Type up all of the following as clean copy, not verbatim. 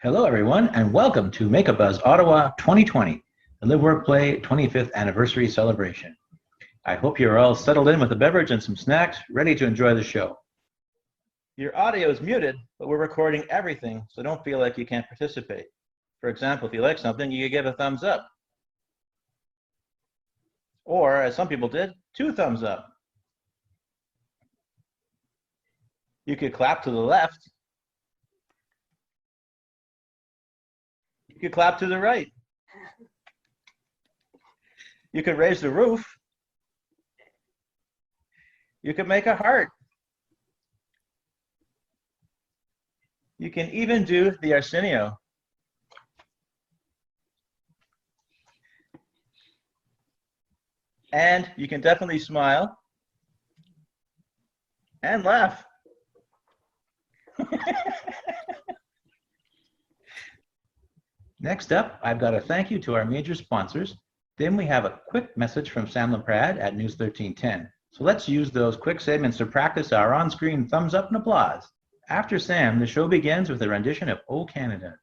Hello, everyone, and welcome to Make a Buzz Ottawa 2020, the Live Work Play 25th anniversary celebration. I hope you're all settled in with a beverage and some snacks, ready to enjoy the show. Your audio is muted, but we're recording everything, so don't feel like you can't participate. For example, if you like something, you could give a thumbs up. Or, as some people did, 2 thumbs up. You could clap to the left. You could clap to the right. You could raise the roof. You could make a heart. You can even do the Arsenio. And you can definitely smile and laugh. Next up, I've got a thank you to our major sponsors. Then we have a quick message from Sam Laprade at News 1310. So let's use those quick segments to practice our on-screen thumbs up and applause. After Sam, the show begins with a rendition of O Canada.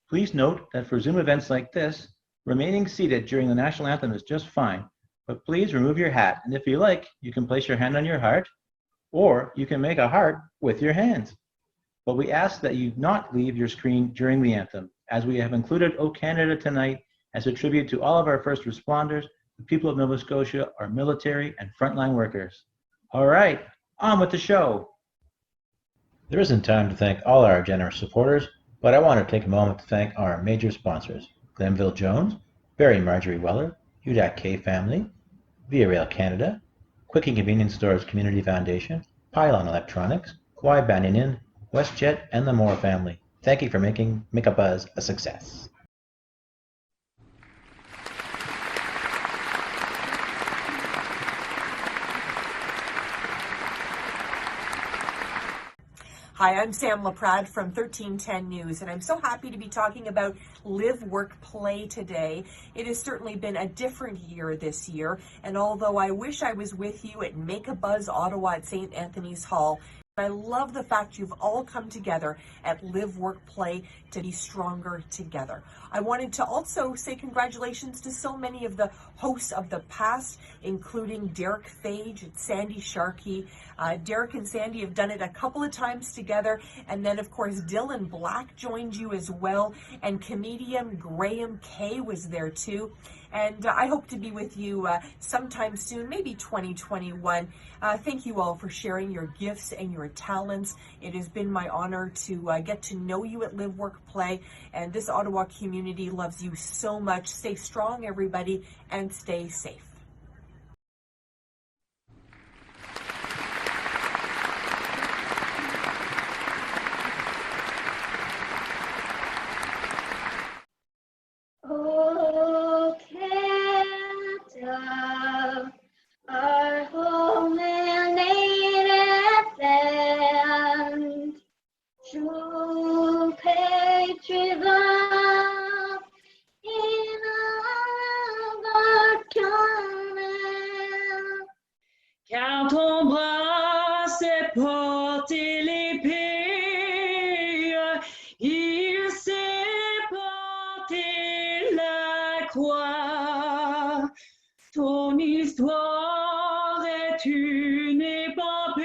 Please note that for Zoom events like this, remaining seated during the national anthem is just fine, but please remove your hat, and if you like, you can place your hand on your heart, or you can make a heart with your hands. But we ask that you not leave your screen during the anthem, as we have included O Canada tonight as a tribute to all of our first responders, the people of Nova Scotia, our military and frontline workers. All right, on with the show. There isn't time to thank all our generous supporters, but I want to take a moment to thank our major sponsors: Glenville Jones, Barry Marjorie Weller, UDAC K Family, Via Rail Canada, Quick and Convenience Stores Community Foundation, Pylon Electronics, Kawhi Banyan Inn, WestJet, and the Moore family. Thank you for making Make a Buzz a success. Hi, I'm Sam Laprade from 1310 News, and I'm so happy to be talking about Live, Work, Play today. It has certainly been a different year this year, and although I wish I was with you at Make a Buzz Ottawa at St. Anthony's Hall, I love the fact you've all come together at Live, Work, Play to be stronger together. I wanted to also say congratulations to so many of the hosts of the past, including Derek Fage and Sandy Sharkey. Derek and Sandy have done it a couple of times together, and then of course Dylan Black joined you as well, and comedian Graham Kay was there too. And I hope to be with you sometime soon, maybe 2021. Thank you all for sharing your gifts and your talents. It has been my honor to get to know you at Live, Work, Play, and this Ottawa community loves you so much. Stay strong, everybody, and stay safe. Oh, Canada, our home and native land, true patriot love in all our command. Car ton bras s'est porté l'épée, il s'est porté la croix. Ton histoire est une épopée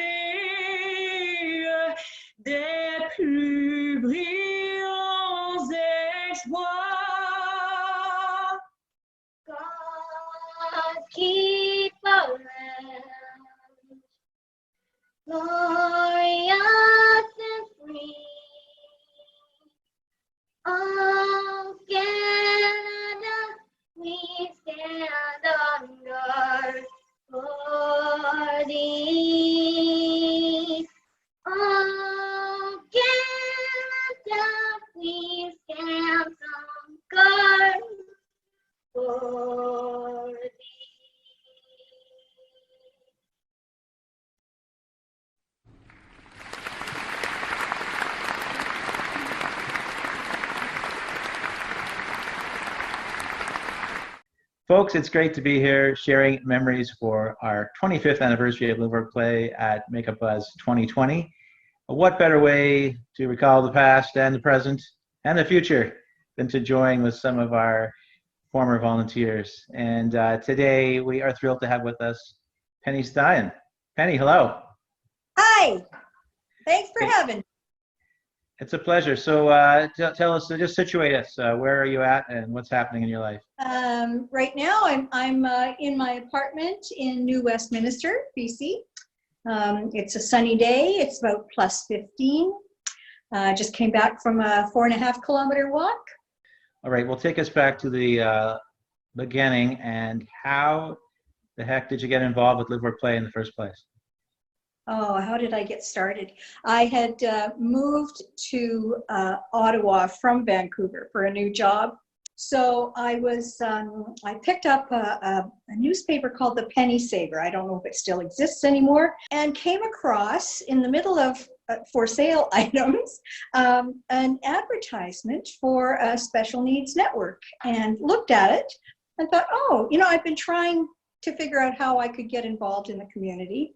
des plus brillants exploits. God keep our land glorious and free. Oh, Canada, we stand on guard for thee. Oh, Canada, we stand on guard for thee. Folks, it's great to be here sharing memories for our 25th anniversary of Live, Work, Play at Make a Buzz 2020. What better way to recall the past and the present and the future than to join with some of our former volunteers. And today we are thrilled to have with us Penny Stein. Penny, hello. Hi, thanks for Hey. having me. It's a pleasure. So tell us, just situate us. Where are you at and what's happening in your life? Right now, I'm in my apartment in New Westminster, BC. It's a sunny day. It's about plus 15. Just came back from a 4.5-kilometer walk. All right, well, take us back to the beginning, and how the heck did you get involved with LiveWorkPlay in the first place? Oh, how did I get started? I had moved to Ottawa from Vancouver for a new job. So I picked up a newspaper called the Penny Saver. I don't know if it still exists anymore, and came across in the middle of for sale items an advertisement for a special needs network, and looked at it and thought, oh, I've been trying to figure out how I could get involved in the community.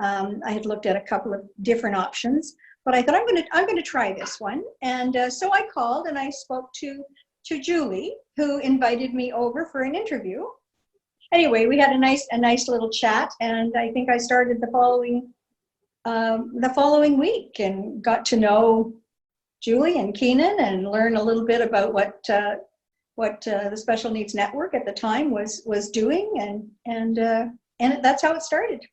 I had looked at a couple of different options, but I thought I'm going to try this one. And so I called and I spoke to Julie, who invited me over for an interview. Anyway, we had a nice little chat, and I think I started the following week and got to know Julie and Keenan and learn a little bit about what the Special Needs Network at the time was doing, and that's how it started.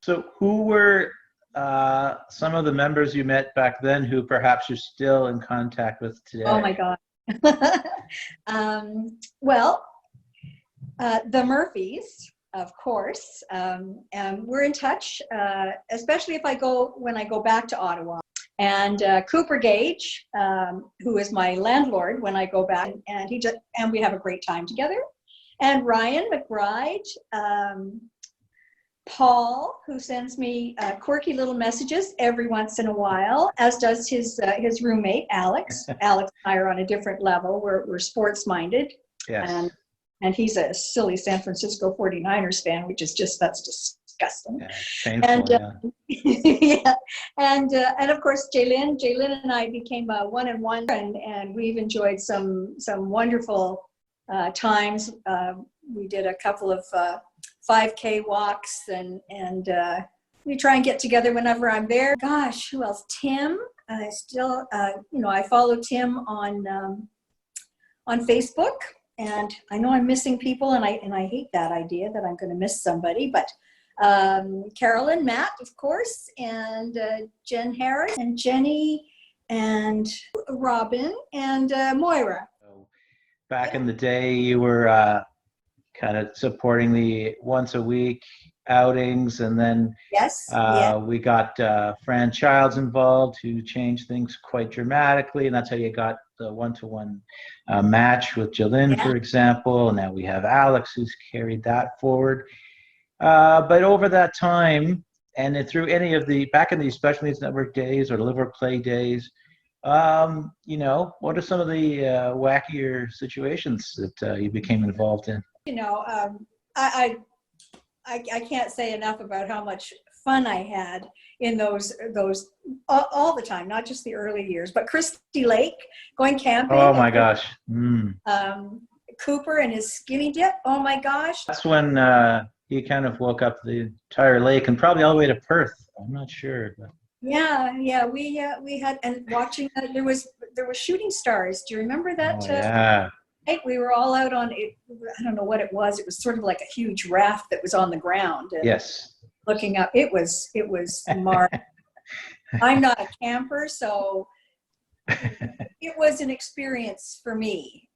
So who were some of the members you met back then who perhaps you're still in contact with today? Oh my God. Well, the Murphys, of course, we're in touch, especially when I go back to Ottawa. And Cooper Gage, who is my landlord when I go back, and we have a great time together. And Ryan McBride, Paul, who sends me quirky little messages every once in a while, as does his roommate, Alex. Alex and I are on a different level. We're sports-minded. Yes. And he's a silly San Francisco 49ers fan, that's disgusting. Yeah, painful, And yeah. yeah, and of course Jaylin and I became a one-on-one, and we've enjoyed some wonderful times. We did a couple of 5K walks, and we try and get together whenever I'm there. Gosh, who else? Tim. I still, I follow Tim on Facebook, and I know I'm missing people, and I hate that idea that I'm going to miss somebody. But Carolyn, Matt, of course, and Jen Harris, and Jenny, and Robin, and Moira. So back in the day, you were kind of supporting the once a week outings, and then Yes. we got Fran Childs involved, who changed things quite dramatically, and that's how you got the one-to-one match with Jalen, for example. And now we have Alex, who's carried that forward. But over that time, and through any of back in the Special Needs Network days or the LiveWorkPlay days, what are some of the wackier situations that you became involved in? I can't say enough about how much fun I had in those all the time, not just the early years, but Christie Lake, going camping. Oh my gosh. Cooper and his skinny dip. Oh my gosh. That's when he kind of woke up the entire lake, and probably all the way to Perth. I'm not sure. But. Yeah. We had, and watching there was shooting stars. Do you remember that? Oh, yeah. We were all out on it. I don't know what it was. It was sort of like a huge raft that was on the ground. And yes. Looking up, it was I'm not a camper, so it was an experience for me.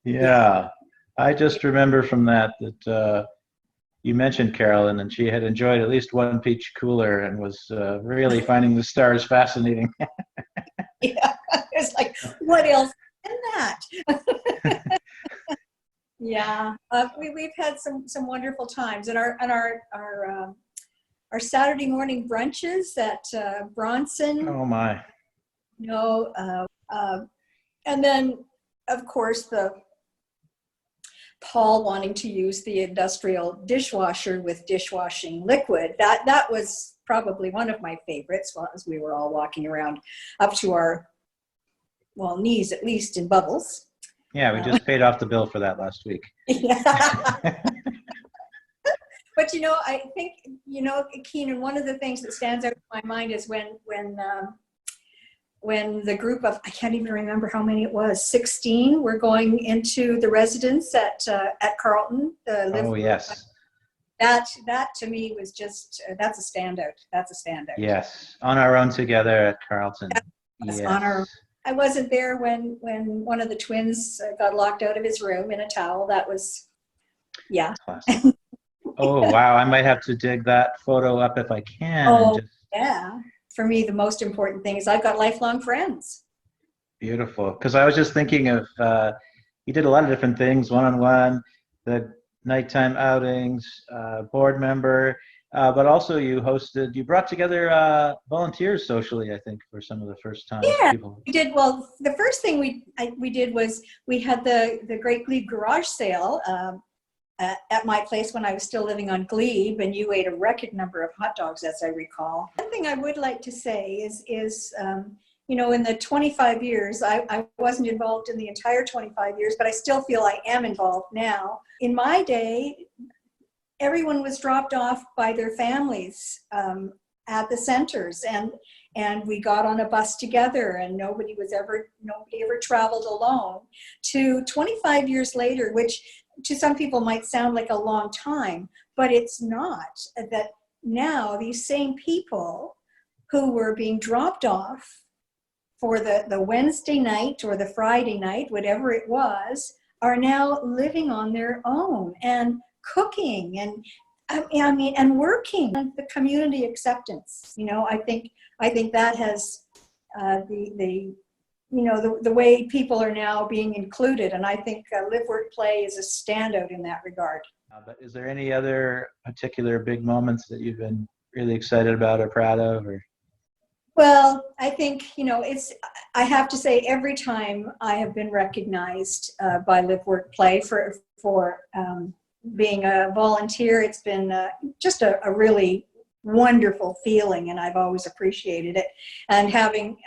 Yeah. I just remember from that you mentioned Carolyn, and she had enjoyed at least one peach cooler and was really finding the stars fascinating. Yeah, it's like, what else in that? Yeah, we've had some wonderful times, and our Saturday morning brunches at Bronson. Oh my! And then of course the Paul wanting to use the industrial dishwasher with dishwashing liquid. That was probably one of my favorites, as we were all walking around up to our well, knees at least in bubbles. Yeah, we just paid off the bill for that last week. Yeah. But I think Keenan, one of the things that stands out in my mind is when the group of, I can't even remember how many it was, 16 were going into the residence at Carleton. Oh, yes. That to me was just, that's a standout. That's a standout. Yes, on our own together at Carleton. Yes, Yes. I wasn't there when one of the twins got locked out of his room in a towel. That was, yeah. Classic. Oh, wow. I might have to dig that photo up if I can. Oh, yeah. For me, the most important thing is I've got lifelong friends. Beautiful. Because I was just thinking of, you did a lot of different things, one-on-one, the nighttime outings, board member, but also you brought together volunteers socially, I think, for some of the first time. Yeah, we did. Well, the first thing we did was we had the Great Glebe Garage Sale at my place when I was still living on Glebe, and you ate a record number of hot dogs, as I recall. One thing I would like to say is in the 25 years, I wasn't involved in the entire 25 years, but I still feel I am involved now. In my day, everyone was dropped off by their families at the centers, and we got on a bus together, and nobody ever traveled alone. To 25 years later, which to some people might sound like a long time, but it's not. That now these same people who were being dropped off for the Wednesday night or the Friday night, whatever it was, are now living on their own and cooking and and working. And the community acceptance, I think that has the way people are now being included, and I think LiveWorkPlay is a standout in that regard. But is there any other particular big moments that you've been really excited about or proud of? Or? Well, I think, I have to say every time I have been recognized by LiveWorkPlay for being a volunteer, it's been just a really wonderful feeling, and I've always appreciated it. And having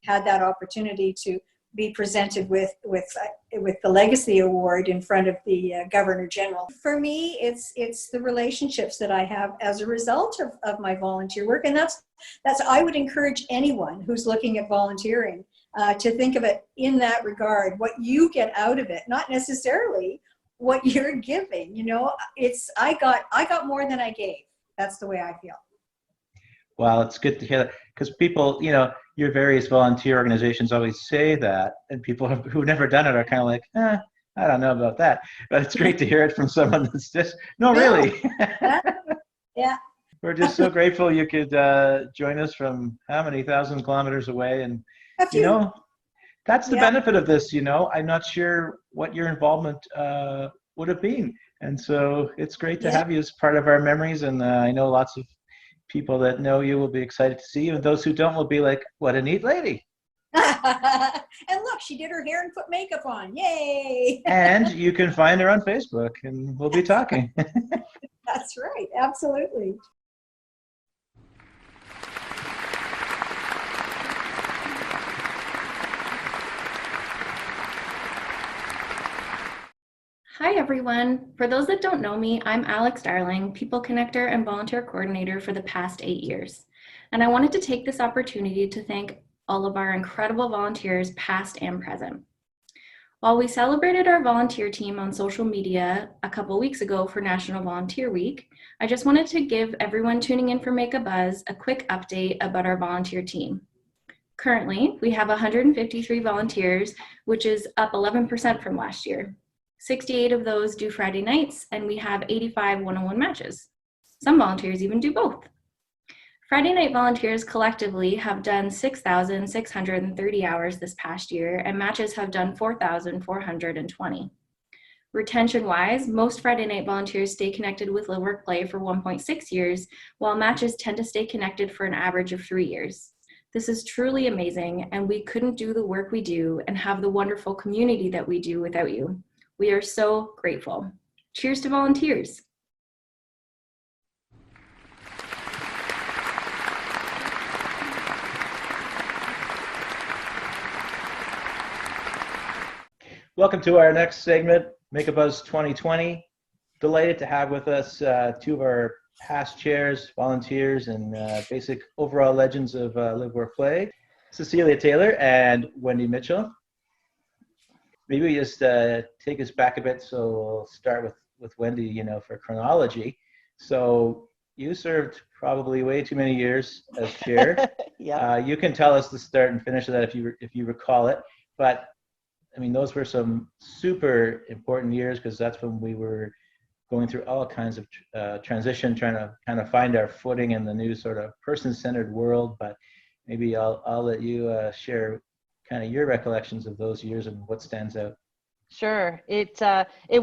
had that opportunity to be presented with the Legacy Award in front of the Governor General, for me, it's the relationships that I have as a result of my volunteer work, and that's I would encourage anyone who's looking at volunteering to think of it in that regard. What you get out of it, not necessarily what you're giving. I got more than I gave. That's the way I feel. Well, it's good to hear that, because people, your various volunteer organizations always say that, and people who've never done it are kind of like, I don't know about that. But it's great to hear it from someone that's just, no, really. Yeah. We're just so grateful you could join us from how many thousand kilometers away. And, that's the benefit of this, I'm not sure what your involvement would have been. And so it's great to have you as part of our memories. And I know lots of people that know you will be excited to see you. And those who don't will be like, what a neat lady. And look, she did her hair and put makeup on. Yay. And you can find her on Facebook, and we'll be talking. That's right. Absolutely. Hi everyone. For those that don't know me, I'm Alex Darling, People Connector and Volunteer Coordinator for the past 8 years. And I wanted to take this opportunity to thank all of our incredible volunteers, past and present. While we celebrated our volunteer team on social media a couple weeks ago for National Volunteer Week, I just wanted to give everyone tuning in for Make a Buzz a quick update about our volunteer team. Currently, we have 153 volunteers, which is up 11% from last year. 68 of those do Friday nights, and we have 85 one-on-one matches. Some volunteers even do both. Friday night volunteers collectively have done 6,630 hours this past year, and matches have done 4,420. Retention-wise, most Friday night volunteers stay connected with LiveWorkPlay for 1.6 years, while matches tend to stay connected for an average of 3 years. This is truly amazing, and we couldn't do the work we do and have the wonderful community that we do without you. We are so grateful. Cheers to volunteers. Welcome to our next segment, Make a Buzz 2020. Delighted to have with us two of our past chairs, volunteers, and basic overall legends of Live, Work, Play, Cecilia Taylor and Wendy Mitchell. Maybe we just take us back a bit, so we'll start with Wendy, for chronology. So you served probably way too many years as chair. Yeah. You can tell us the start and finish of that if you recall it. But I mean, those were some super important years because that's when we were going through all kinds of transition, trying to kind of find our footing in the new sort of person-centered world. But maybe I'll let you share kind of your recollections of those years and what stands out. Sure. It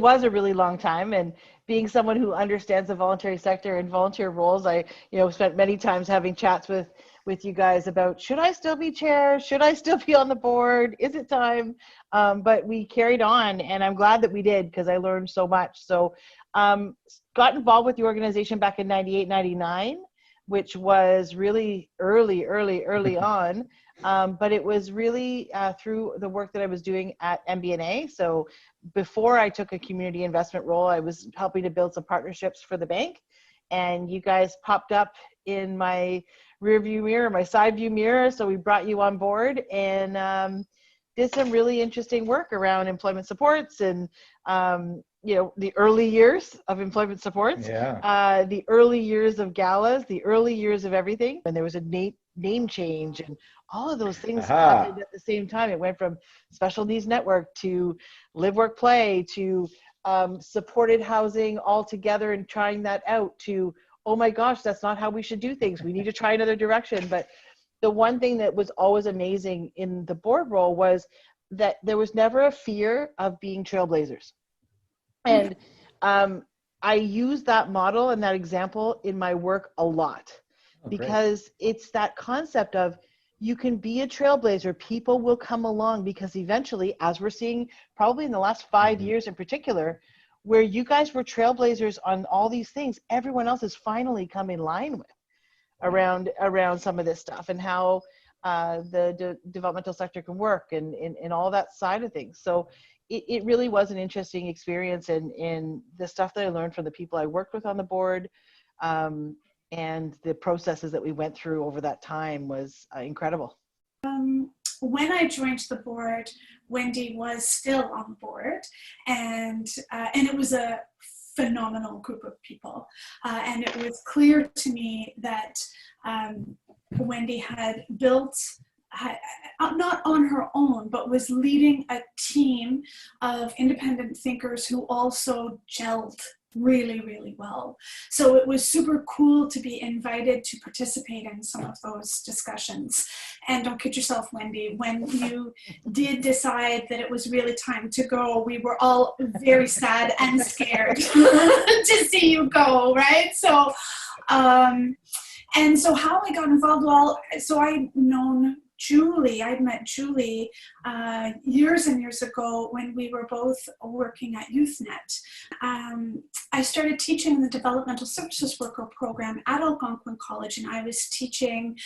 was a really long time, and being someone who understands the voluntary sector and volunteer roles, I spent many times having chats with you guys about, should I still be chair? Should I still be on the board? Is it time? But we carried on, and I'm glad that we did because I learned so much. So got involved with the organization back in 98, 99, which was really early on. But it was really through the work that I was doing at MBNA. So before I took a community investment role, I was helping to build some partnerships for the bank. And you guys popped up in my rear view mirror, my side view mirror. So we brought you on board and did some really interesting work around employment supports and the early years of employment supports, the early years of galas, the early years of everything. And there was a name change and all of those things happened at the same time. It went from Special Needs Network to Live, Work, Play to supported housing altogether and trying that out to, oh my gosh, that's not how we should do things. We need to try another direction. But the one thing that was always amazing in the board role was that there was never a fear of being trailblazers. And I use that model and that example in my work a lot because it's that concept of you can be a trailblazer. People will come along because eventually, as we're seeing probably in the last 5 years in particular, where you guys were trailblazers on all these things, everyone else has finally come in line with around some of this stuff and how the developmental sector can work and all that side of things. So it really was an interesting experience in the stuff that I learned from the people I worked with on the board, and the processes that we went through over that time was incredible. When I joined the board, Wendy was still on board, and it was a phenomenal group of people. And it was clear to me that Wendy had built, not on her own, but was leading a team of independent thinkers who also gelled really, really well. So it was super cool to be invited to participate in some of those discussions. And don't kid yourself, Wendy, when you did decide that it was really time to go, we were all very sad and scared to see you go, right? So, and so how I got involved, well, so I'd met Julie years and years ago when we were both working at YouthNet. I started teaching the developmental services worker program at Algonquin College, and I was teaching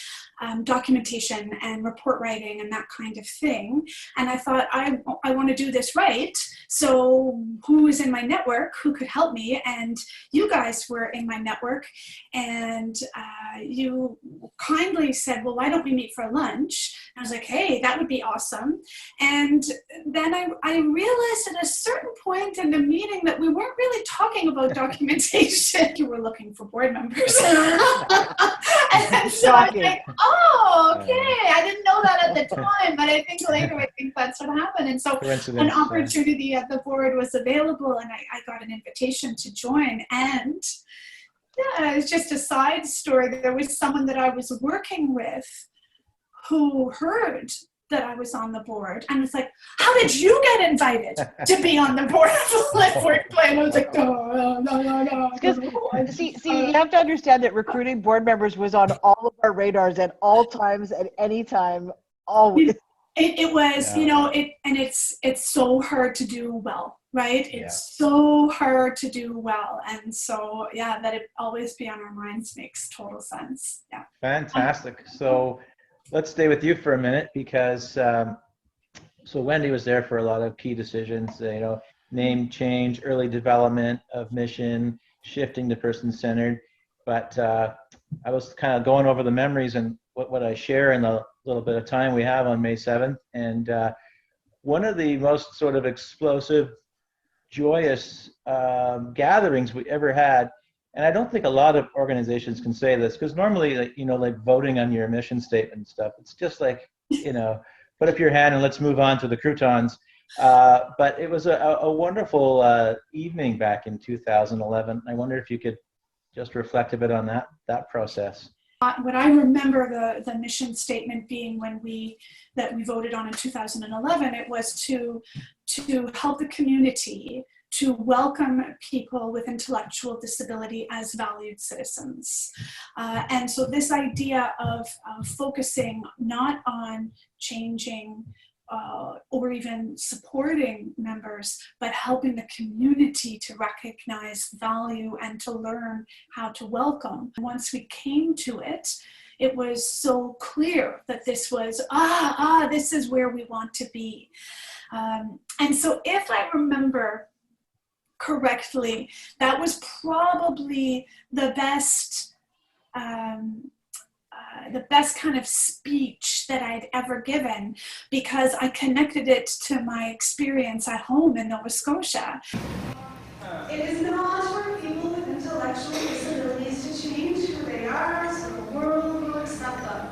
documentation and report writing and that kind of thing. And I thought, I want to do this right. So who is in my network who could help me? And you guys were in my network, and you kindly said, well, why don't we meet for lunch? And I was like, hey, that would be awesome. And then I realized at a certain point in the meeting that we weren't really talking about documentation. You were looking for board members. And so I was like, oh, okay. I didn't know that at the time, but I think later that's what happened. And so an opportunity at the board was available, and I got an invitation to join. And yeah, it's just a side story. There was someone that I was working with who heard that I was on the board and was like, how did you get invited to be on the board of LiveWorkPlay? And I was like, no. Because see, you have to understand that recruiting board members was on all of our radars at all times, at any time, always. It was, it's so hard to do well, right? It's so hard to do well. And so, yeah, that it always be on our minds makes total sense. Yeah. Fantastic. So let's stay with you for a minute because So Wendy was there for a lot of key decisions, name change, early development of mission, shifting to person-centered. But I was kind of going over the memories and what I share in the little bit of time we have on May 7th. And one of the most sort of explosive, joyous gatherings we ever had, and I don't think a lot of organizations can say this, because normally, like voting on your mission statement and stuff, it's just like, put up your hand and let's move on to the croutons. But it was a wonderful evening back in 2011. I wonder if you could just reflect a bit on that process. What I remember the mission statement being that we voted on in 2011, it was to help the community to welcome people with intellectual disability as valued citizens. And so this idea of focusing not on changing or even supporting members, but helping the community to recognize value and to learn how to welcome. Once we came to it, it was so clear that this was, this is where we want to be. And so if I remember correctly, that was probably the best kind of speech that I'd ever given, because I connected it to my experience at home in Nova Scotia. It is not for people with intellectual disabilities to change who they are so the world will accept them.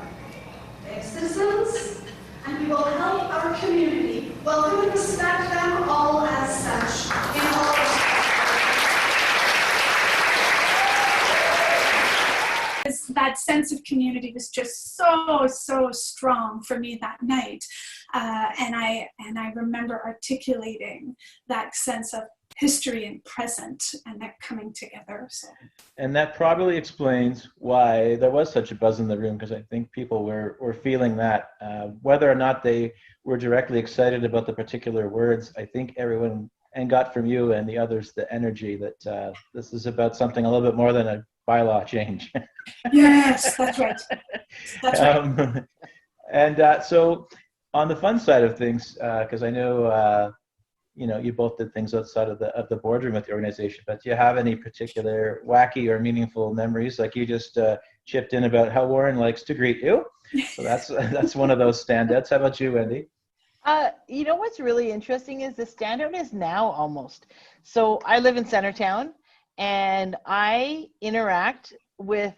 They have citizens, and we will help our community welcome and respect them all as such in all that sense of community was just so strong for me that night, and I remember articulating that sense of history and present and that coming together. So. And that probably explains why there was such a buzz in the room, because I think people were feeling that, whether or not they were directly excited about the particular words. I think everyone, and got from you and the others, the energy that this is about something a little bit more than a bylaw change. Yes, that's right. That's right. And so on the fun side of things, because I know you both did things outside of the boardroom with the organization, but do you have any particular wacky or meaningful memories? Like you just chipped in about how Warren likes to greet you. So that's one of those standouts. How about you, Wendy? You know what's really interesting is the standout is now almost. So I live in Centertown, and I interact with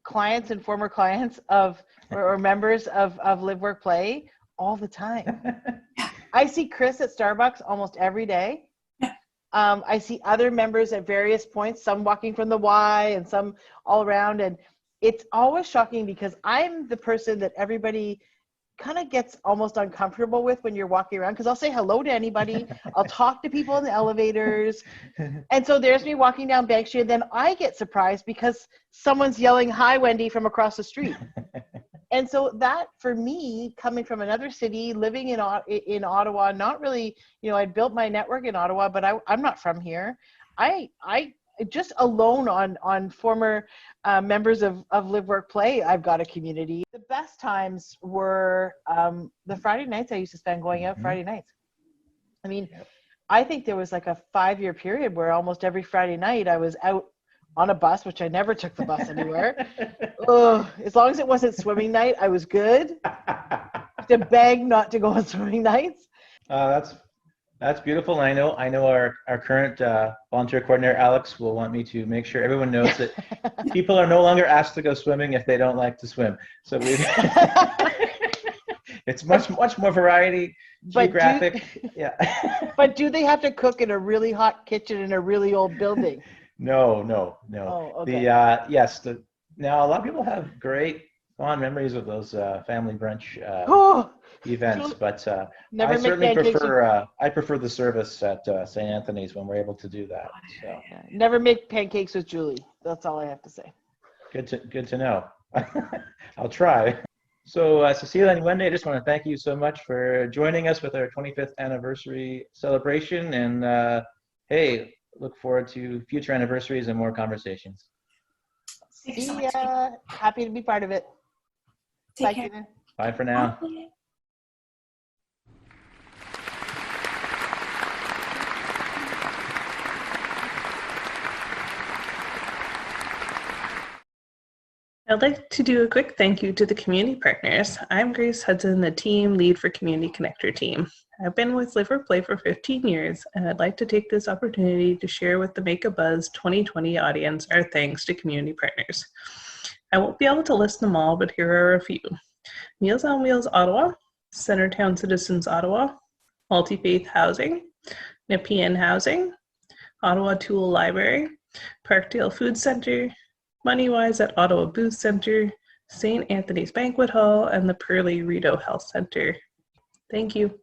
clients and former clients or members of LiveWorkPlay all the time. I see Chris at Starbucks almost every day. I see other members at various points, some walking from the Y and some all around. And it's always shocking because I'm the person that everybody kind of gets almost uncomfortable with when you're walking around, because I'll say hello to anybody. I'll talk to people in the elevators. And so there's me walking down Bank Street, and then I get surprised because someone's yelling, "Hi, Wendy," from across the street. And so that, for me, coming from another city, living in Ottawa, not really, I'd built my network in Ottawa, but I'm not from here. I just alone on former members of LiveWorkPlay, I've got a community. The best times were the Friday nights I used to spend going out Friday nights. I mean, I think there was like a 5-year period where almost every Friday night I was out on a bus, which I never took the bus anywhere. As long as it wasn't swimming night, I was good. To beg not to go on swimming nights. That's beautiful. And I know our current volunteer coordinator, Alex, will want me to make sure everyone knows that people are no longer asked to go swimming if they don't like to swim. So it's much more variety, geographic. But do they have to cook in a really hot kitchen in a really old building? No. Oh, okay. Now a lot of people have great fond memories of those family brunch events, but I certainly prefer the service at St. Anthony's when we're able to do that. So never make pancakes with Julie. That's all I have to say. Good to know. I'll try. So Cecilia and Wendy, I just want to thank you so much for joining us with our 25th anniversary celebration, and hey, look forward to future anniversaries and more conversations. See ya. Happy to be part of it. Take care. Bye for now. Bye. I'd like to do a quick thank you to the community partners. I'm Grace Hudson, the team lead for Community Connector team. I've been with LiveWorkPlay for 15 years, and I'd like to take this opportunity to share with the Make a Buzz 2020 audience our thanks to community partners. I won't be able to list them all, but here are a few. Meals on Wheels Ottawa, Centertown Citizens Ottawa, Multi-Faith Housing, Nepean Housing, Ottawa Tool Library, Parkdale Food Centre, Moneywise at Ottawa Booth Centre, St. Anthony's Banquet Hall, and the Pearly Rideau Health Centre. Thank you.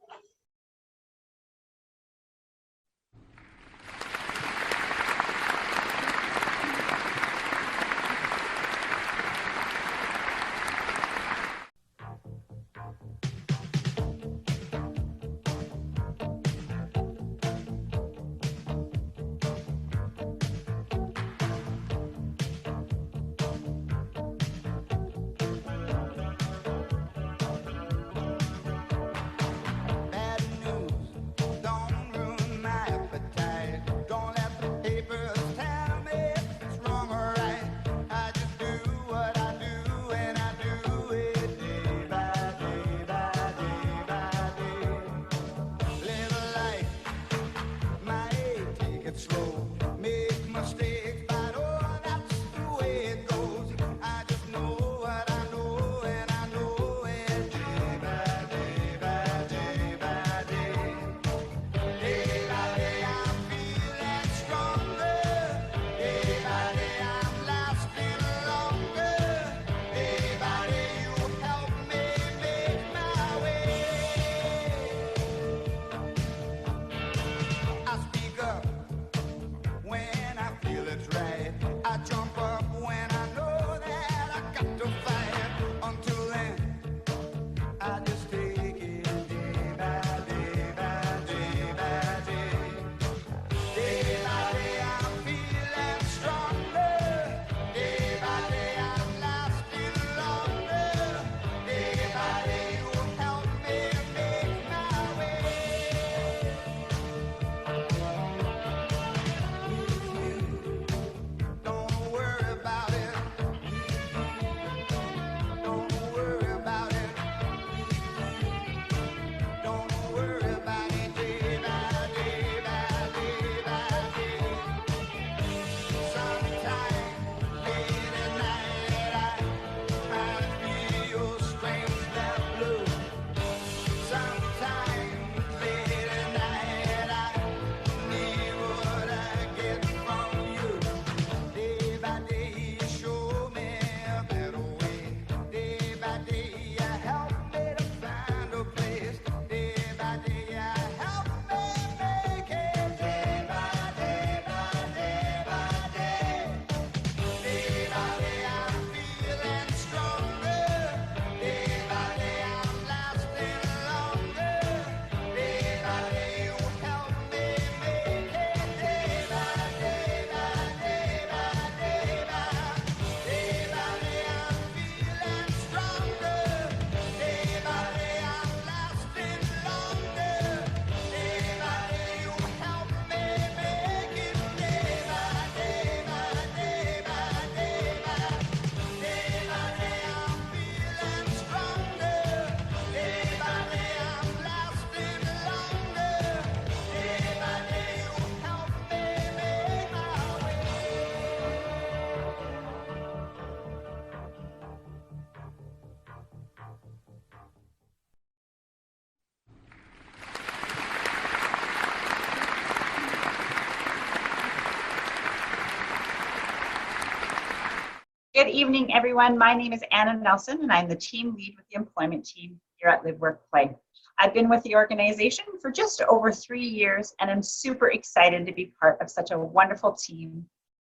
Good evening, everyone. My name is Anna Nelson, and I'm the team lead with the employment team here at LiveWorkPlay. I've been with the organization for just over 3 years, and I'm super excited to be part of such a wonderful team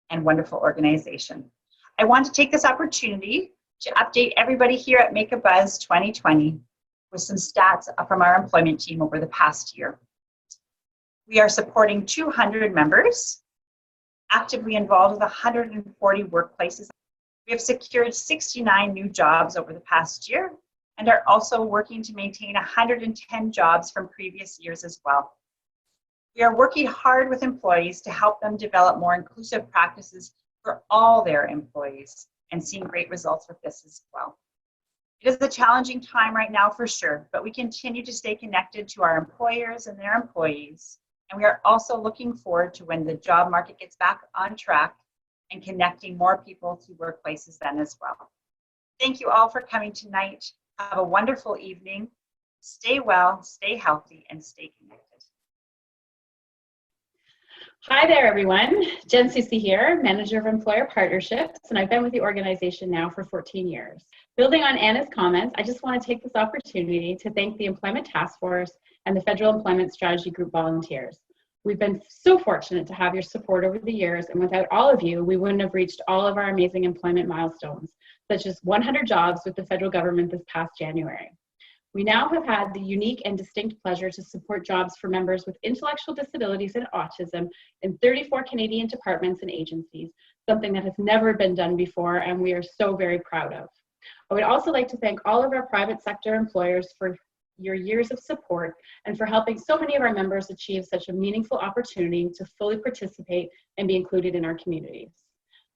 and wonderful organization. I want to take this opportunity to update everybody here at Make a Buzz 2020 with some stats from our employment team over the past year. We are supporting 200 members, actively involved with 140 workplaces. We have secured 69 new jobs over the past year and are also working to maintain 110 jobs from previous years as well. We are working hard with employees to help them develop more inclusive practices for all their employees. and seeing great results with this as well. It is a challenging time right now for sure, but we continue to stay connected to our employers and their employees. And we are also looking forward to when the job market gets back on track and connecting more people to workplaces then as well. Thank you all for coming tonight. Have a wonderful evening. Stay well, stay healthy, and stay connected. Hi there, everyone. Jen Susi here, Manager of Employer Partnerships, and I've been with the organization now for 14 years. Building on Anna's comments, I just want to take this opportunity to thank the Employment Task Force and the Federal Employment Strategy Group volunteers. We've been so fortunate to have your support over the years, and without all of you, we wouldn't have reached all of our amazing employment milestones, such as 100 jobs with the federal government this past January. We now have had the unique and distinct pleasure to support jobs for members with intellectual disabilities and autism in 34 Canadian departments and agencies, something that has never been done before and we are so very proud of. I would also like to thank all of our private sector employers for your years of support and for helping so many of our members achieve such a meaningful opportunity to fully participate and be included in our communities.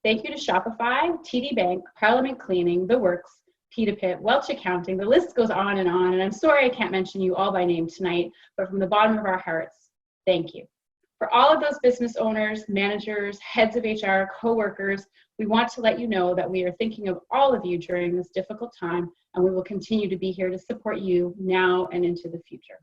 Thank you to Shopify, TD Bank, Parliament Cleaning, The Works, Peter Pitt, Welch Accounting, the list goes on, and I'm sorry I can't mention you all by name tonight, but from the bottom of our hearts, thank you. For all of those business owners, managers, heads of HR, co-workers, we want to let you know that we are thinking of all of you during this difficult time, and we will continue to be here to support you now and into the future.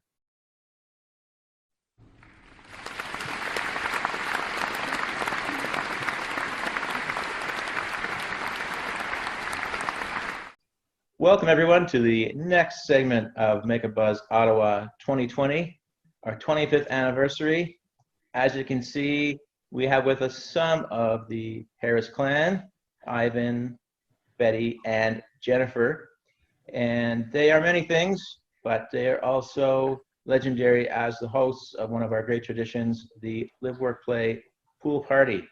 Welcome everyone to the next segment of Make a Buzz Ottawa 2020, our 25th anniversary. As you can see, we have with us some of the Harris clan, Ivan, Betty, and Jennifer. And they are many things, but they are also legendary as the hosts of one of our great traditions, the LiveWorkPlay pool party.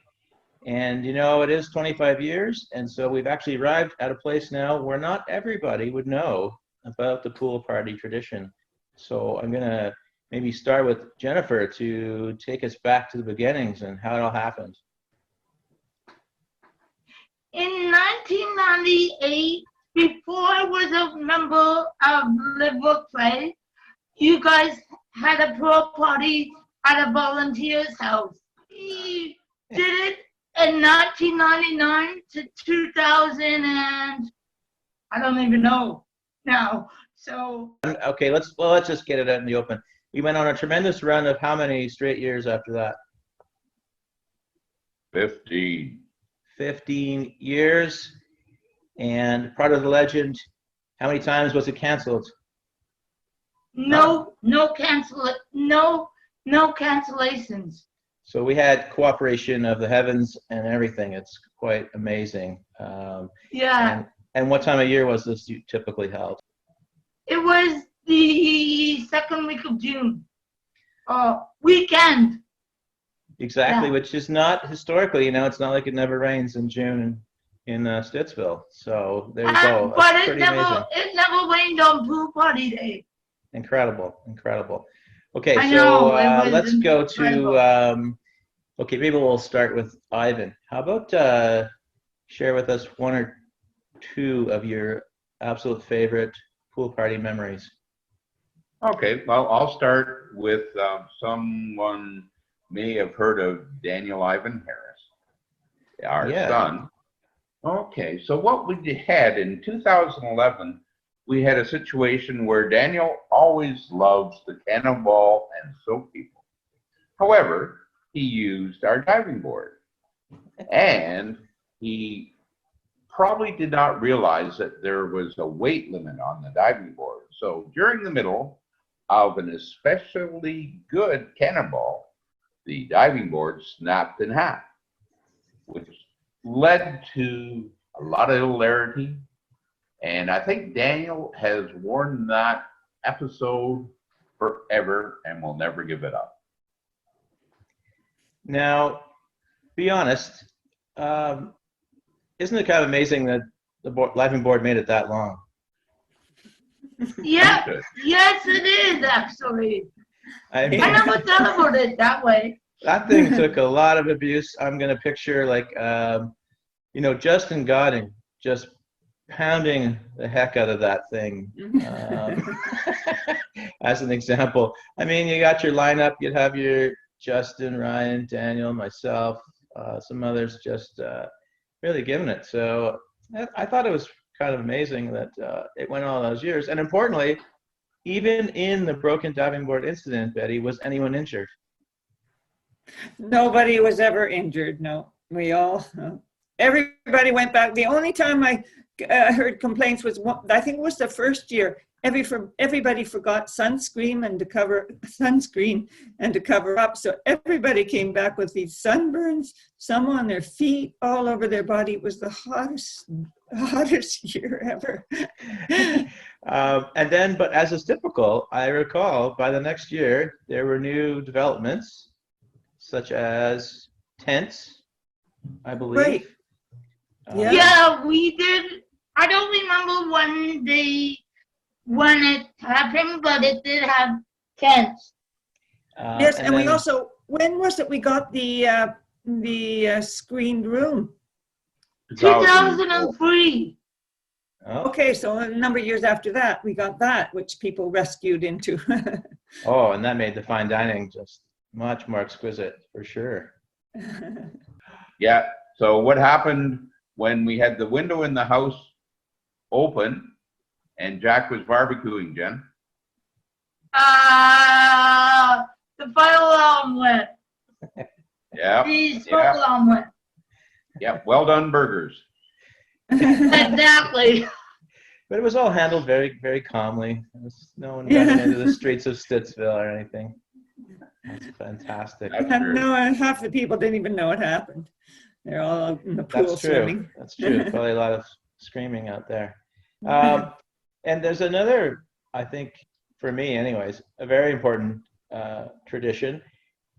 And you know, it is 25 years, and so we've actually arrived at a place now where not everybody would know about the pool party tradition. So I'm gonna maybe start with Jennifer to take us back to the beginnings and how it all happened. In 1998, before I was a member of LiveWorkPlay, you guys had a pool party at a volunteer's house. We did it in 1999 to 2000 and I don't even know now. So okay, let's just get it out in the open. We went on a tremendous run of how many straight years after that? 15. 15 years. And part of the legend, how many times was it canceled? no cancellations. So we had cooperation of the heavens and everything. It's quite amazing. Yeah. And what time of year was this typically held? It was the second week of June. Weekend. Exactly, Yeah. which is not historically, you know, it's not like it never rains in June in Stittsville. So there you go. But That's it pretty never amazing. rained on pool party day. Incredible, incredible. Okay, I so know, it was let's go incredible. to, okay, maybe we'll start with Ivan. How about share with us one or two of your absolute favorite pool party memories? Okay, well, I'll start with someone may have heard of Daniel Ivan Harris, our son. Okay, so what we had in 2011, we had a situation where Daniel always loves the cannonball and soap people. However, he used our diving board, and he probably did not realize that there was a weight limit on the diving board. So during the middle of an especially good cannonball, the diving board snapped in half, which led to a lot of hilarity. And I think Daniel has worn that episode forever and will never give it up. Now, be honest, isn't it kind of amazing that the diving board made it that long? Yeah, yes it is actually. I mean, I never thought about it that way. that thing took a lot of abuse. I'm going to picture like, you know, Justin Godin just pounding the heck out of that thing. As an example, I mean, you got your lineup. You'd have your Justin, Ryan, Daniel, myself, some others just really giving it. So I thought it was kind of amazing that it went all those years. And importantly, even in the broken diving board incident, Betty, was anyone injured? Nobody was ever injured. No, we all, everybody went back. The only time I heard complaints was, I think it was the first year. Everybody forgot sunscreen and to cover up. So everybody came back with these sunburns, some on their feet, all over their body. It was the hottest year ever. And then, but as is typical, I recall by the next year, there were new developments, such as tents, I believe. Right. Yeah, we did. I don't remember when it happened, but it did have tents. Yes, and we also, when was it we got the screened room? 2003. Okay, so a number of years after that, we got that, which people rescued into. Oh, and that made the fine dining just much more exquisite, for sure. Yeah, so what happened when we had the window in the house open and Jack was barbecuing, Jen? The fire alarm went. Yeah. The smoke alarm went. Yeah, well done burgers. Exactly. But it was all handled very, very calmly. No one got into the streets of Stittsville or anything. That's fantastic. No, and half the people didn't even know it happened. They're all out in the pool swimming. That's true. Probably a lot of screaming out there. And there's another, I think, for me anyways, a very important tradition,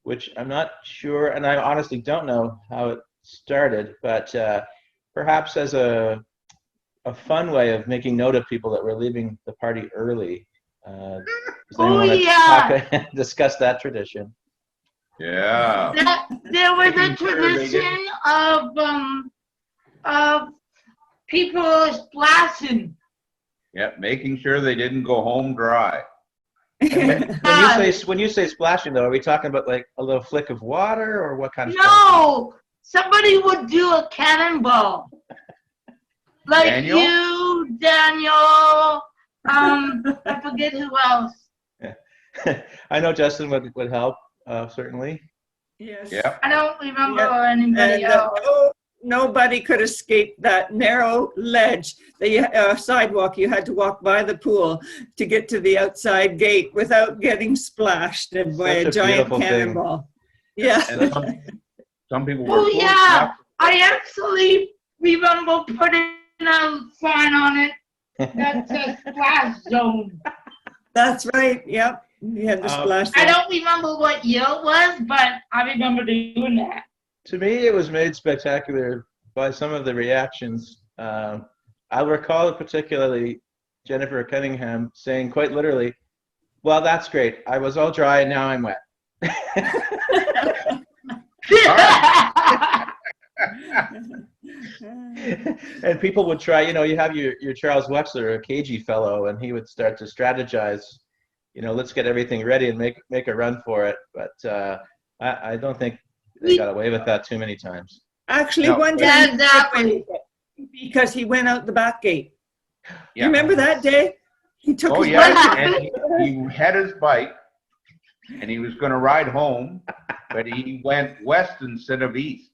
which I'm not sure, and I honestly don't know how it started, but perhaps as a fun way of making note of people that were leaving the party early. Does anyone want to discuss that tradition? Yeah. There was a tradition of people splashing. Yeah, making sure they didn't go home dry. When you say splashing, though, are we talking about like a little flick of water, or what kind of? No, somebody would do a cannonball. Like Daniel? you, Daniel. I forget who else. Yeah. I know Justin would help, certainly. Yes. Yeah. I don't remember anybody else. Nobody could escape that narrow ledge, the sidewalk. You had to walk by the pool to get to the outside gate without getting splashed by a giant cannonball. Yeah. Some people were. Oh yeah, I actually remember putting a sign on it that says splash zone. That's right. Yep. You had the splash zone. I don't remember what year it was, but I remember doing that. To me, it was made spectacular by some of the reactions. I recall particularly Jennifer Cunningham saying quite literally, "Well, that's great. I was all dry and now I'm wet." And people would try, you have your Charles Wexler, a cagey fellow, and he would start to strategize, let's get everything ready and make a run for it. But I don't think they got away with that too many times. Actually, one time, because he went out the back gate. Yeah. You remember that day? He took his bike. And he had his bike, and he was going to ride home, but he went west instead of east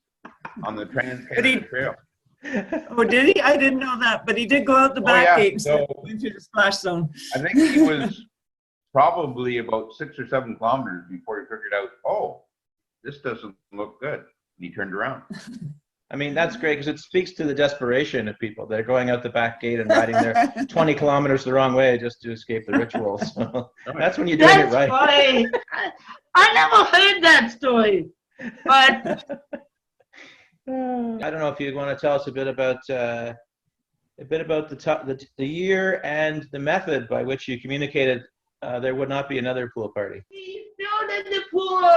on the Trans-Canada Trail. Oh, did he? I didn't know that, but he did go out the back gate instead of going through the splash zone. I think he was probably about 6 or 7 kilometers before he figured out, oh, this doesn't look good. And he turned around. I mean, that's great because it speaks to the desperation of people. They're going out the back gate and riding their 20 kilometers the wrong way just to escape the ritual. So that's when you're doing it right. Funny. I never heard that story, but I don't know if you want to tell us a bit about the year and the method by which you communicated there would not be another pool party. We started the pool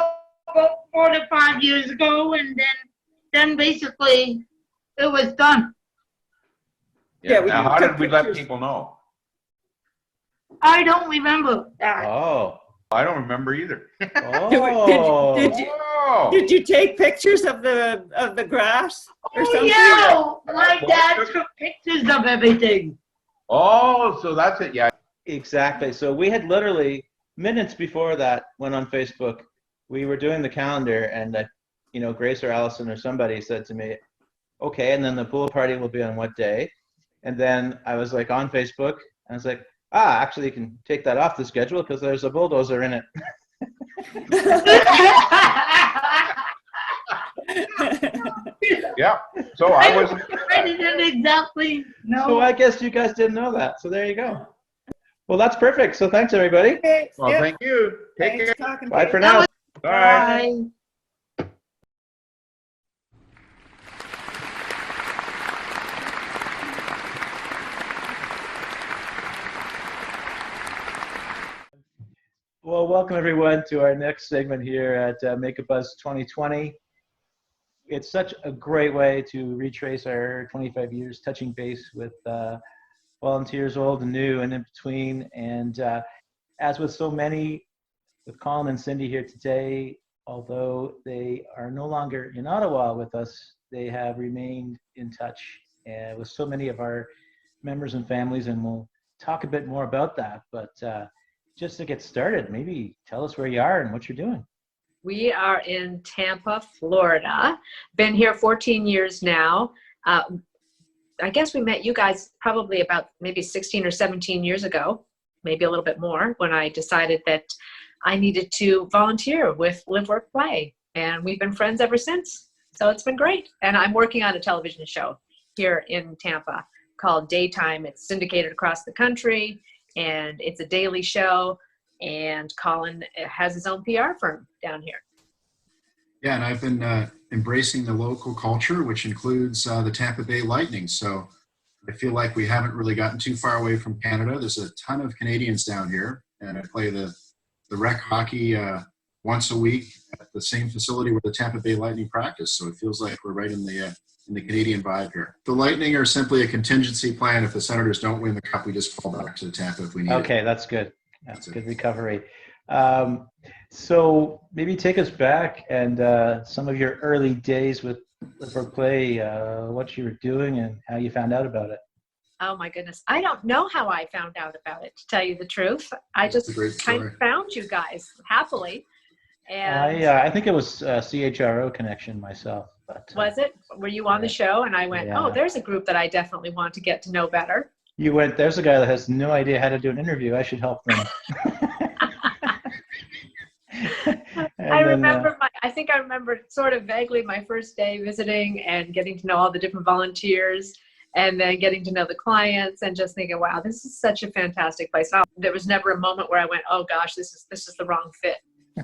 about 4 to 5 years ago, and then basically it was done. Yeah. we Now, how took did we let pictures. people know? I don't remember that. Oh. I don't remember either. Oh. Did you take pictures of the grass or Oh, something? yeah. My dad took pictures of everything. Oh, so that's it. Yeah. Exactly. So we had literally minutes before that went on Facebook. We were doing the calendar, and you know, Grace or Allison or somebody said to me, "Okay, and then the pool party will be on what day?" And then I was like on Facebook, and I was like, actually, you can take that off the schedule because there's a bulldozer in it. Yeah. So I was. I didn't exactly know. So I guess you guys didn't know that. So there you go. Well, that's perfect. So thanks, everybody. Okay, Well, yep. thank you. Take Thanks, care. talking to Bye you. for now. Bye. Bye. Well, welcome everyone to our next segment here at Make a Buzz 2020. It's such a great way to retrace our 25 years touching base with volunteers, old and new, and in between. And as with so many, with Colin and Cindy here today, although they are no longer in Ottawa with us, they have remained in touch with so many of our members and families, and we'll talk a bit more about that. But just to get started, maybe tell us where you are and what you're doing. We are in Tampa, Florida. Been here 14 years now. I guess we met you guys probably about maybe 16 or 17 years ago, maybe a little bit more, when I decided that I needed to volunteer with LiveWorkPlay. And we've been friends ever since. So it's been great. And I'm working on a television show here in Tampa called Daytime. It's syndicated across the country, and it's a daily show. And Colin has his own PR firm down here. Yeah, and I've been embracing the local culture, which includes the Tampa Bay Lightning. So I feel like we haven't really gotten too far away from Canada. There's a ton of Canadians down here, and I play the rec hockey once a week at the same facility where the Tampa Bay Lightning practice. So it feels like we're right in the Canadian vibe here. The Lightning are simply a contingency plan. If the Senators don't win the cup, we just fall back to Tampa if we need it. Okay, that's good. That's good recovery. So maybe take us back and some of your early days with LiveWorkPlay, what you were doing and how you found out about it. Oh my goodness. I don't know how I found out about it, to tell you the truth. I just kind of found you guys happily. And I think it was a CHRO connection myself. But, was it? Were you on the show? And I went, oh, there's a group that I definitely want to get to know better. You went, there's a guy that has no idea how to do an interview. I should help them. I think I remember sort of vaguely my first day visiting and getting to know all the different volunteers, and then getting to know the clients and just thinking, wow, this is such a fantastic place. There was never a moment where I went, oh gosh, this is the wrong fit.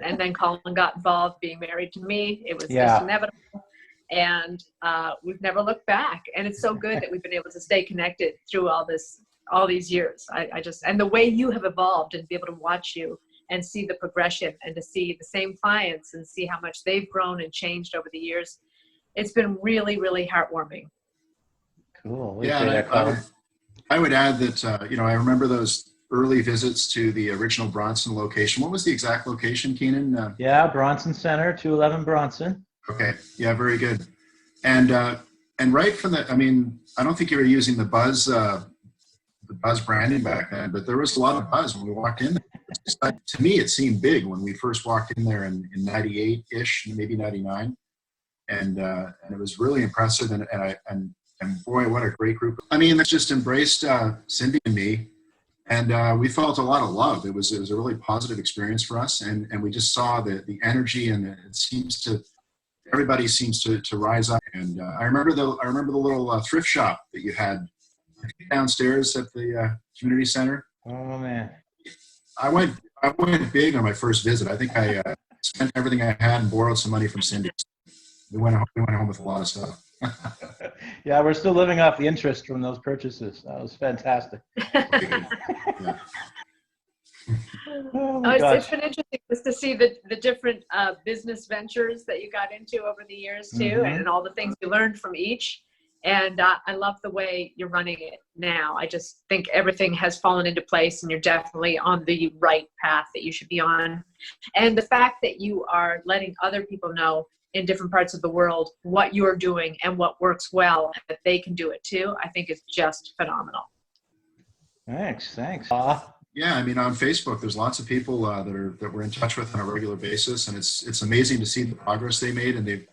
And then Colin got involved, being married to me. It was just inevitable. And we've never looked back. And it's so good that we've been able to stay connected through all these years. And the way you have evolved, and be able to watch you and see the progression, and to see the same clients and see how much they've grown and changed over the years. It's been really, really heartwarming. Cool. Yeah, I would add that, I remember those early visits to the original Bronson location. What was the exact location, Keenan? Yeah, Bronson Center, 211 Bronson. Okay. Yeah, very good. And right from I don't think you were using the Buzz branding back then, but there was a lot of buzz when we walked in there. To me, it seemed big when we first walked in there in 98-ish, maybe 99. And it was really impressive. And boy, what a great group. That's just embraced Cindy and me. And we felt a lot of love. It was a really positive experience for us. And we just saw the energy, and everybody seems to rise up. And I remember the little thrift shop that you had downstairs at the community center. Oh man. I went big on my first visit. I think I spent everything I had and borrowed some money from Cindy. We went home with a lot of stuff. Yeah, we're still living off the interest from those purchases. That was fantastic. It's been interesting just to see the different business ventures that you got into over the years too, and all the things you learned from each. And I love the way you're running it now. I just think everything has fallen into place and you're definitely on the right path that you should be on. And the fact that you are letting other people know in different parts of the world what you're doing and what works well, that they can do it too, I think is just phenomenal. Thanks. Yeah, I mean, on Facebook, there's lots of people that we're in touch with on a regular basis, and it's amazing to see the progress they made, and they've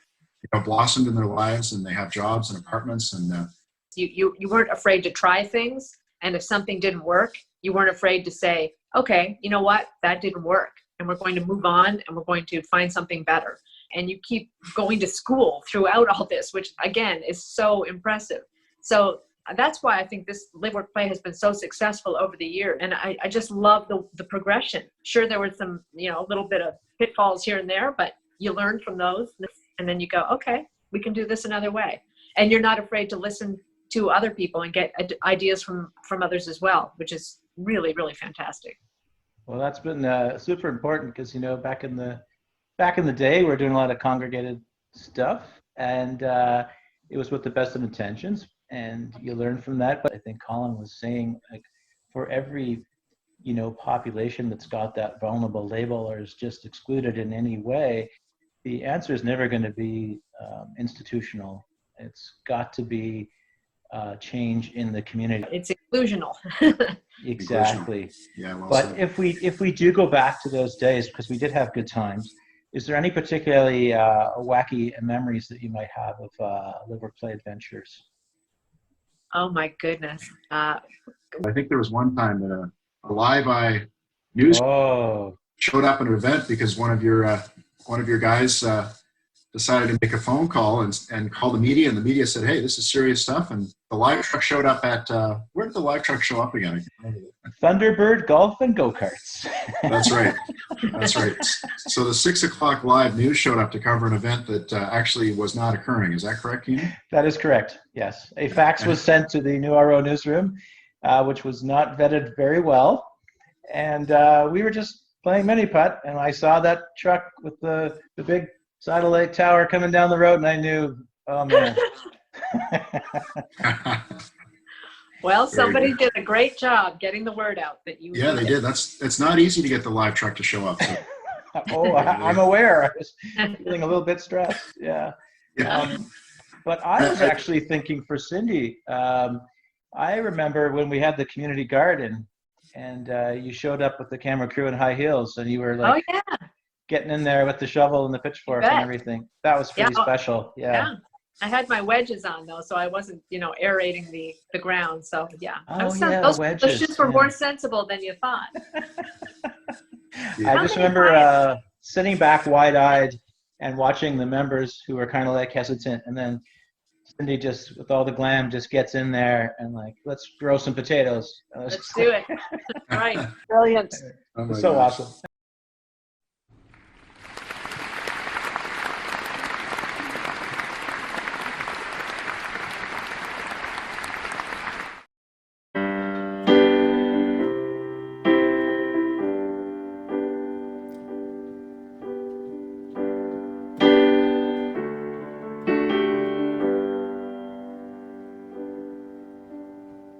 blossomed in their lives, and they have jobs and apartments, and you weren't afraid to try things, and if something didn't work, you weren't afraid to say, okay, you know what, that didn't work, and we're going to move on, and we're going to find something better. And you keep going to school throughout all this, which again is so impressive. So that's why I think this Live Work Play has been so successful over the years. And I just love the progression. Sure, there were some, a little bit of pitfalls here and there, but you learn from those. And then you go, okay, we can do this another way. And you're not afraid to listen to other people and get ideas from others as well, which is really, really fantastic. Well, that's been super important because, back in the day, we were doing a lot of congregated stuff, and it was with the best of intentions, and you learn from that. But I think Colin was saying, like, for every population that's got that vulnerable label or is just excluded in any way, the answer is never going to be institutional. It's got to be change in the community. It's inclusional. Exactly. Yeah, well but said. if we do go back to those days, because we did have good times, is there any particularly wacky memories that you might have of Live Work Play adventures? Oh my goodness. I think there was one time that a Live Eye news showed up at an event because one of your guys decided to make a phone call and call the media, and the media said, hey, this is serious stuff. And the live truck showed up at, where did the live truck show up again? I can't remember. Thunderbird Golf and Go-Karts. That's right. That's right. So the 6 o'clock live news showed up to cover an event that actually was not occurring. Is that correct, Keenan? That is correct, yes. A fax was sent to the New RO newsroom, which was not vetted very well. And we were just playing mini putt, and I saw that truck with the big satellite tower coming down the road, and I knew, oh man. Well, somebody did a great job getting the word out that you. Yeah, they did. It's not easy to get the live truck to show up. So. I'm aware. I was feeling a little bit stressed. Yeah. But I was actually thinking for Cindy. I remember when we had the community garden, and you showed up with the camera crew in high heels, and you were like, oh yeah, getting in there with the shovel and the pitchfork and everything. That was pretty special. Yeah. I had my wedges on though, so I wasn't, aerating the ground. So yeah, those shoes were more sensible than you thought. I just remember sitting back wide-eyed and watching the members who were kind of like hesitant, and then Cindy just, with all the glam, just gets in there and like, let's grow some potatoes. Let's do it. Right. Brilliant. Oh so gosh. Awesome.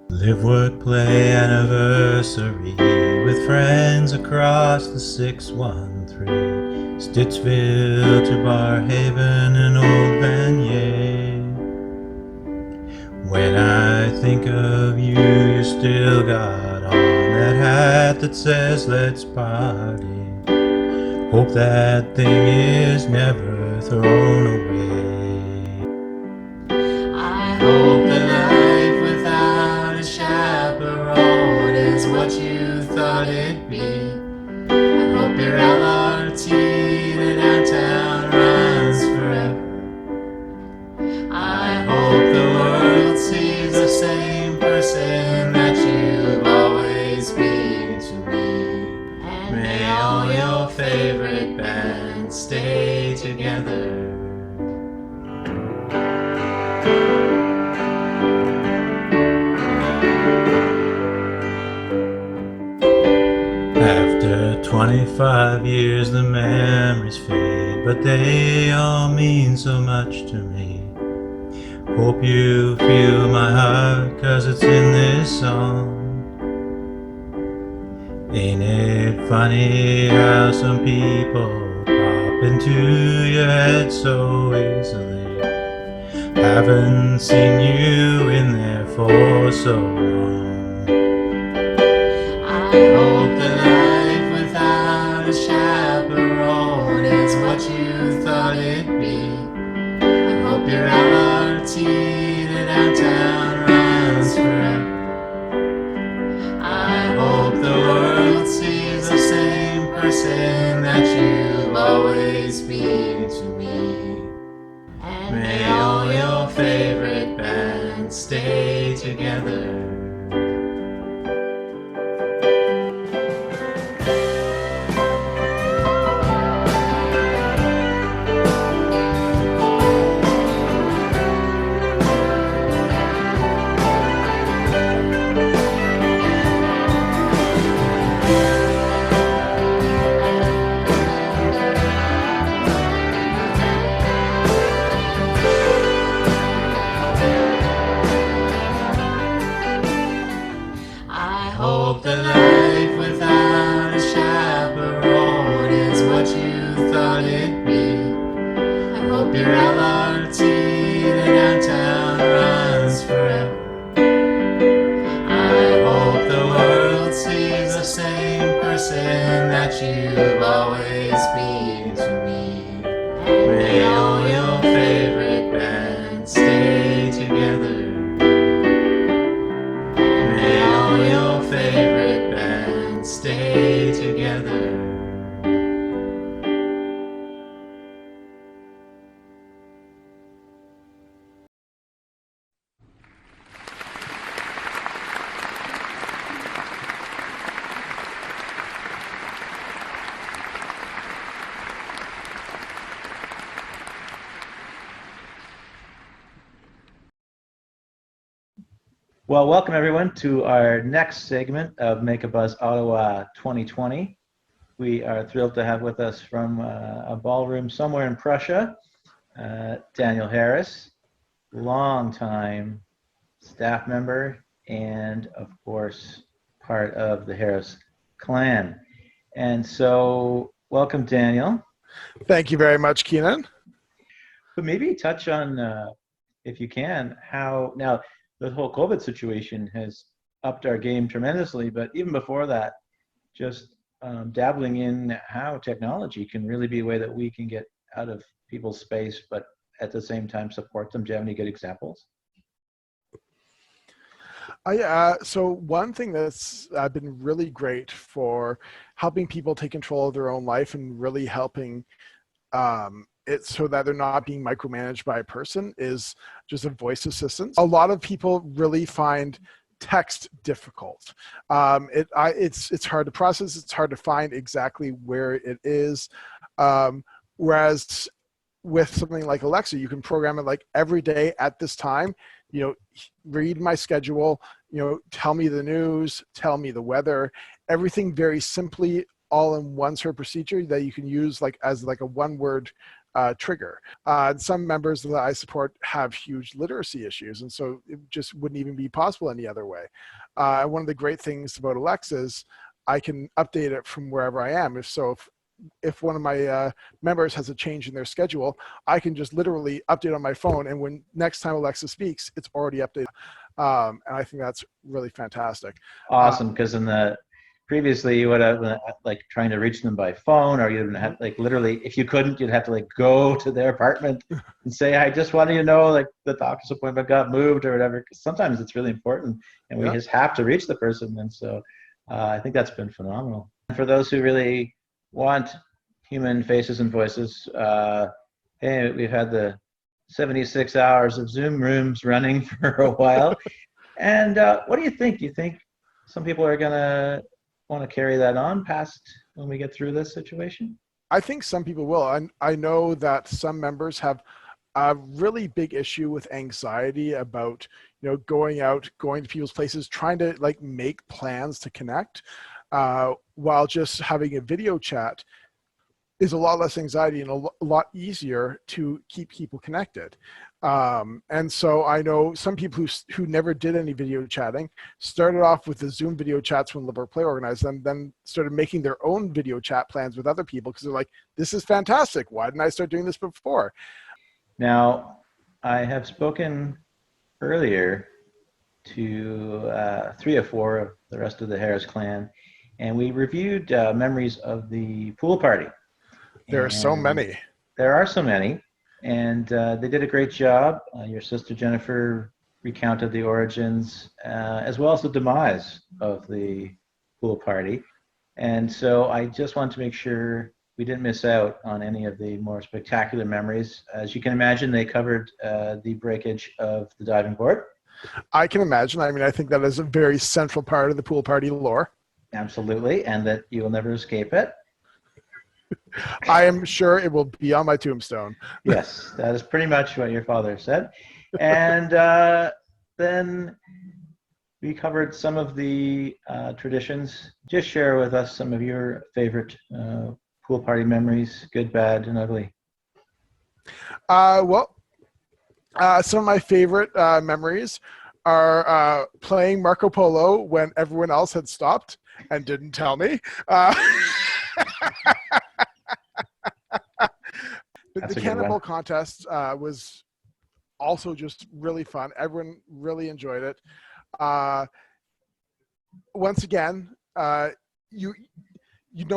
Live, work, play anniversary with friends across the 613, Stittsville to Barhaven and Old Vanier. When I think of you, you still got on that hat that says let's party. Hope that thing is never thrown away. I hope that what you thought it'd be. I hope your LRT to downtown runs forever. I hope the world sees the same person that you've always been to me. And may all your favorite bands stay together. After 25 years the memories fade, but they all mean so much to me. Hope you feel my heart, 'cause it's in this song. Ain't it funny how some people pop into your head so easily? Haven't seen you in there for so long. I hope that life without a chaperone is what you thought it'd be. I hope your LRT to downtown runs forever. I hope the world sees the same person that you've always been to me. And may all your favorite bands stay together. I hope that life without a chaperone is what you thought it'd be. I hope your LRT to downtown runs forever. I hope the world sees the same person that you've always been to me. May all your favorite bands stay together. May all your favorite bands stay together. Well, welcome everyone to our next segment of Make a Buzz Ottawa 2020. We are thrilled to have with us from a ballroom somewhere in Prussia, Daniel Harris, longtime staff member and of course part of the Harris clan. And so welcome, Daniel. Thank you very much, Keenan. But maybe touch on, if you can, how now the whole COVID situation has upped our game tremendously, but even before that, just dabbling in how technology can really be a way that we can get out of people's space, but at the same time support them. Do you have any good examples? So one thing that's been really great for helping people take control of their own life and really helping it so that they're not being micromanaged by a person is just a voice assistant. A lot of people really find text difficult. It's hard to process. It's hard to find exactly where it is. Whereas with something like Alexa, you can program it like every day at this time, read my schedule, tell me the news, tell me the weather, everything very simply, all in one sort of procedure that you can use as a one-word trigger. Some members that I support have huge literacy issues, and so it just wouldn't even be possible any other way. One of the great things about Alexa is I can update it from wherever I am. If one of my members has a change in their schedule, I can just literally update on my phone, and when next time Alexa speaks, it's already updated. And I think that's really fantastic. Awesome, because previously you would have trying to reach them by phone, or you'd have literally, if you couldn't, you'd have to go to their apartment and say, I just wanted to know the doctor's appointment got moved or whatever, because sometimes it's really important and we just have to reach the person. And so I think that's been phenomenal. And for those who really want human faces and voices, hey, we've had the 76 hours of Zoom rooms running for a while. And what do you think? Do you think some people are gonna want to carry that on past when we get through this situation? I think some people will. I know that some members have a really big issue with anxiety about, going out, going to people's places, trying to make plans to connect, while just having a video chat is a lot less anxiety and a lot easier to keep people connected. And so I know some people who never did any video chatting started off with the Zoom video chats when LiveWorkPlay organized them, then started making their own video chat plans with other people because they're like, this is fantastic. Why didn't I start doing this before? Now, I have spoken earlier to 3 or 4 of the rest of the Harris clan, and we reviewed memories of the pool party. There are so many. There are so many, and they did a great job. Your sister Jennifer recounted the origins, as well as the demise of the pool party. And so I just wanted to make sure we didn't miss out on any of the more spectacular memories. As you can imagine, they covered the breakage of the diving board. I can imagine. I mean, I think that is a very central part of the pool party lore. Absolutely, and that you will never escape it. I am sure it will be on my tombstone. Yes, that is pretty much what your father said. And then we covered some of the traditions. Just share with us some of your favorite pool party memories, good, bad, and ugly. Some of my favorite memories are playing Marco Polo when everyone else had stopped and didn't tell me. The cannonball contest was also just really fun. Everyone really enjoyed it. Once again, no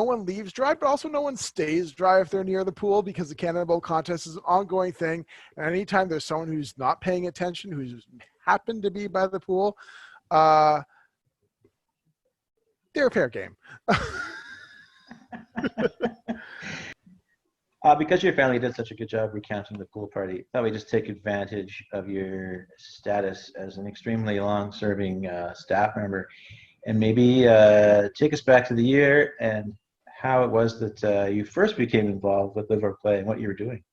one leaves dry, but also no one stays dry if they're near the pool, because the cannonball contest is an ongoing thing. And anytime there's someone who's not paying attention, who's happened to be by the pool, they're fair game. Because your family did such a good job recounting the pool party, I thought we'd just take advantage of your status as an extremely long-serving staff member and maybe take us back to the year and how it was that you first became involved with LiveWorkPlay and what you were doing.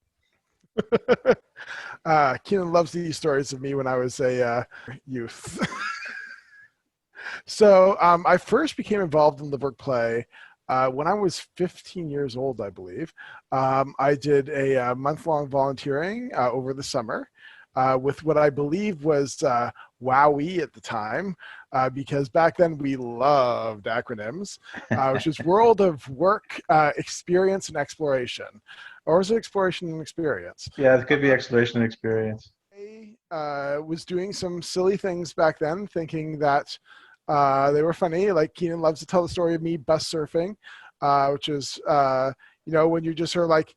Keenan loves these stories of me when I was a youth. So I first became involved in LiveWorkPlay when I was 15 years old, I believe. I did a month-long volunteering over the summer with what I believe was WowE at the time, because back then we loved acronyms, which is World of Work, Experience, and Exploration. Or was it Exploration and Experience? Yeah, it could be Exploration and Experience. I was doing some silly things back then, thinking that they were funny. Like Keenan loves to tell the story of me bus surfing, which is, when you're just sort of like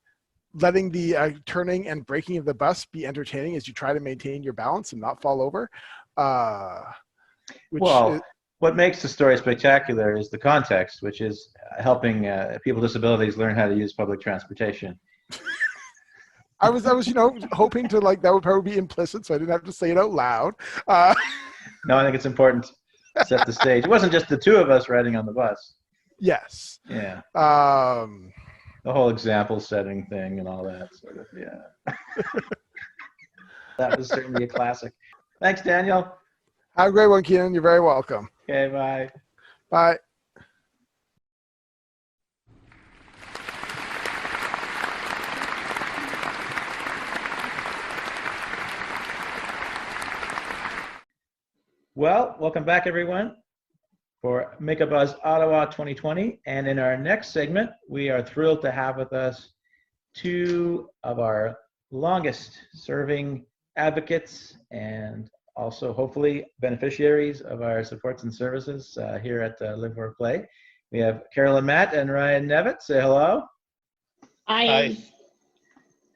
letting the turning and braking of the bus be entertaining as you try to maintain your balance and not fall over. What makes the story spectacular is the context, which is helping people with disabilities learn how to use public transportation. I was hoping to that would probably be implicit, so I didn't have to say it out loud. No, I think it's important to set the stage. It wasn't just the two of us riding on the bus. Yes. Yeah. The whole example setting thing and all that sort of, yeah. That was certainly a classic. Thanks, Daniel. Have a great one, Keenan. You're very welcome. Okay, bye. Bye. Well, welcome back, everyone, for Make a Buzz Ottawa 2020. And in our next segment, we are thrilled to have with us two of our longest serving advocates and also hopefully beneficiaries of our supports and services here at LiveWorkPlay. We have Carolyn Matt and Ryan Nevitt. Say hello. Hi.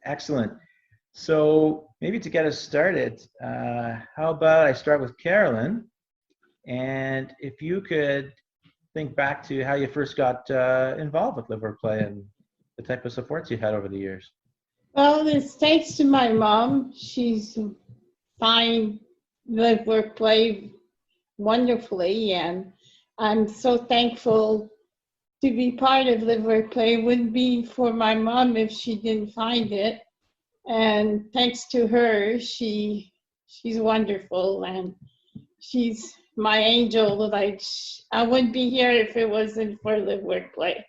Excellent. So maybe to get us started, how about I start with Carolyn, and if you could think back to how you first got involved with LiveWorkPlay and the type of supports you had over the years. Well, it's thanks to my mom. She's find LiveWorkPlay wonderfully, and I'm so thankful to be part of LiveWorkPlay. It wouldn't be for my mom if she didn't find it. And thanks to her, she's wonderful, and she's my angel. Like, I wouldn't be here if it wasn't for LiveWorkPlay.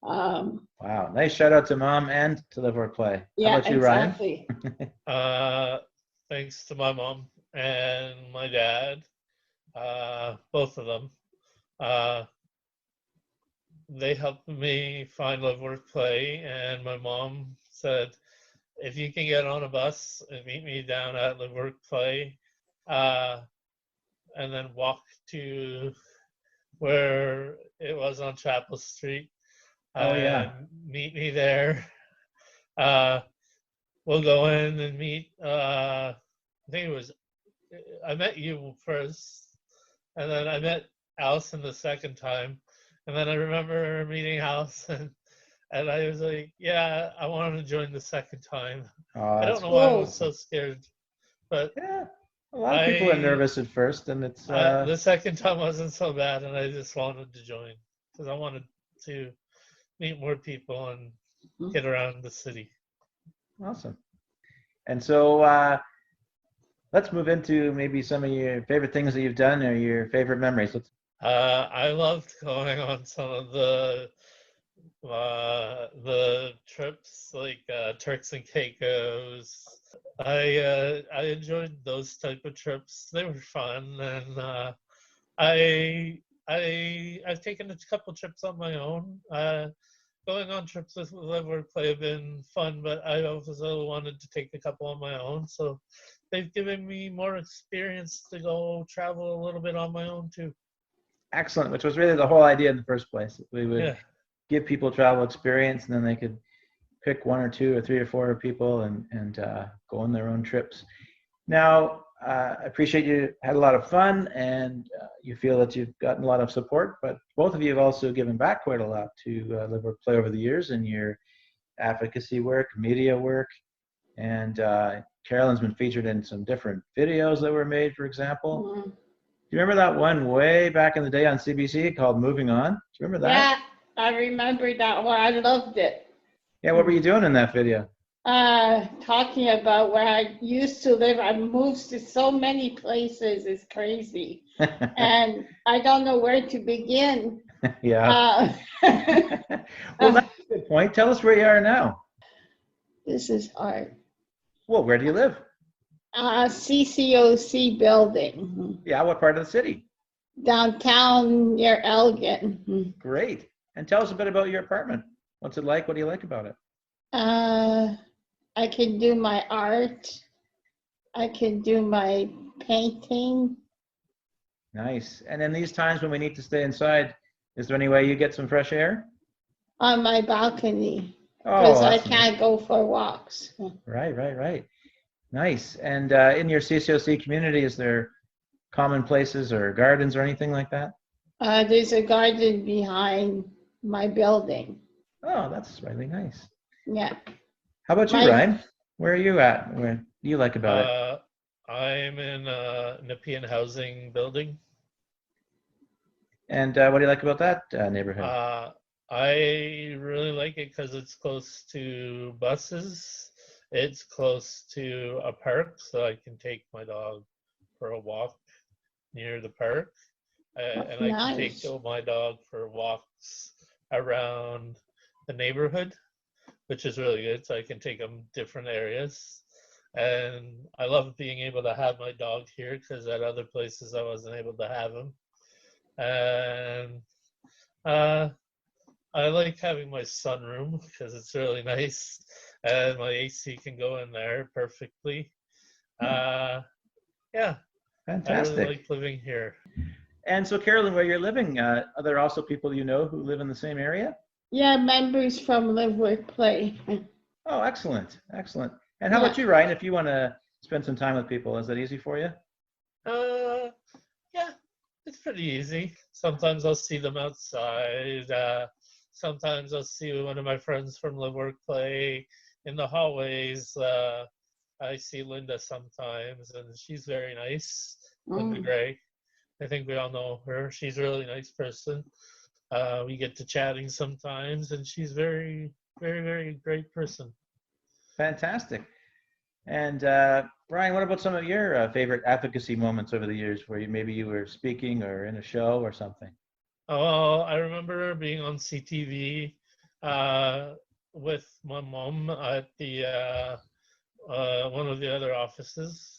Wow, nice shout out to Mom and to LiveWorkPlay. Yeah, How about you, exactly. Ryan? thanks to my mom and my dad, both of them. They helped me find Live, Work, Play, and my mom said, if you can get on a bus and meet me down at Live, Work, Play, and then walk to where it was on Chapel Street, Oh, yeah. meet me there. We'll go in and meet, I think it was, I met you first, and then I met Allison the second time. And then I remember meeting Allison, and I was like, yeah, I wanted to join the second time. Oh, I that's don't know why I cool. was so scared, but yeah, a lot of people are nervous at first, and it's the second time wasn't so bad, and I just wanted to join because I wanted to meet more people and get around the city. awesome. And so let's move into maybe some of your favorite things that you've done or your favorite memories. I loved going on some of the trips, like Turks and Caicos. I enjoyed those type of trips. They were fun, and I've taken a couple trips on my own. Going on trips with Live, Work, Play have been fun, but I also wanted to take a couple on my own. So they've given me more experience to go travel a little bit on my own too. Excellent, which was really the whole idea in the first place. We would Yeah. give people travel experience, and then they could pick one or two or three or four people and go on their own trips. Now, I appreciate you had a lot of fun, and you feel that you've gotten a lot of support, but both of you have also given back quite a lot to Live, Work, Play over the years in your advocacy work, media work, and Carolyn's been featured in some different videos that were made, for example. Mm-hmm. Do you remember that one way back in the day on CBC called Moving On? Do you remember that? Yeah, I remember that one. I loved it. Yeah, what were you doing in that video? Talking about where I used to live. I moved to so many places. It's crazy. And I don't know where to begin. Yeah. Well, that's a good point. Tell us where you are now. This is hard. Well, where do you live? CCOC building. Yeah, what part of the city? Downtown near Elgin. Great. And tell us a bit about your apartment. What's it like? What do you like about it? I can do my art. I can do my painting. Nice. And in these times when we need to stay inside, is there any way you get some fresh air? On my balcony. Because I that's can't go for walks. Right. Nice. And in your CCOC community, is there common places or gardens or anything like that? There's a garden behind my building. Oh, that's really nice. Yeah. How about you, Ryan? Where are you at? What do you like about it? I'm in a Nepean housing building. And what do you like about that neighborhood? I really like it because it's close to buses. It's close to a park, so I can take my dog for a walk near the park. And I can take my dog for walks around the neighborhood, which is really good. So I can take them different areas. And I love being able to have my dog here because at other places I wasn't able to have him. And I like having my sunroom because it's really nice, and my AC can go in there perfectly. Yeah, Fantastic. I really like living here. And so, Carolyn, where you're living, are there also people you know who live in the same area? Yeah, members from Live, Work, Play. Oh, excellent. And how about you, Ryan? If you want to spend some time with people, is that easy for you? Yeah, it's pretty easy. Sometimes I'll see them outside. Sometimes I'll see one of my friends from Live, Work, Play in the hallways. I see Linda sometimes, and she's very nice. Linda Gray. I think we all know her. She's a really nice person. We get to chatting sometimes, and she's very, very, very great person. Fantastic. And Ryan, what about some of your favorite advocacy moments over the years where maybe you were speaking or in a show or something? Oh, I remember being on CTV with my mom at the one of the other offices,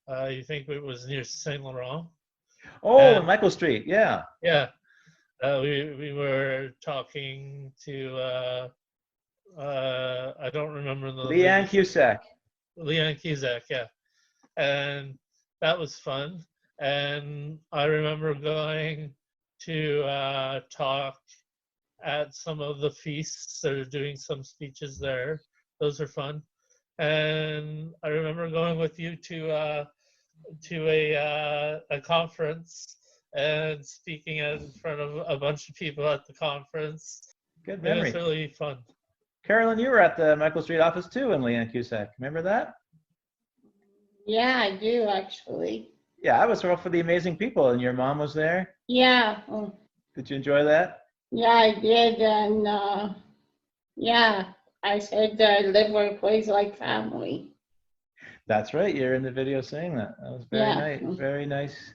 You think it was near Saint Laurent? Oh, in Michael Street, yeah. Yeah. We were talking to, I don't remember the Leanne Cusack. Leanne Cusack, yeah. And that was fun. And I remember going to talk at some of the feasts. They're doing some speeches there. Those are fun. And I remember going with you to a conference and speaking in front of a bunch of people at the conference. Good It memory. was really fun. Carolyn, you were at the Michael Street office too in Leanne Cusack. Remember that? Yeah, I do actually. Yeah, I was for the Amazing People, and your mom was there. Yeah. Did you enjoy that? Yeah, I did, and yeah, I said live work plays like family. That's right. You're in the video saying that. That was very Yeah. nice. Very nice.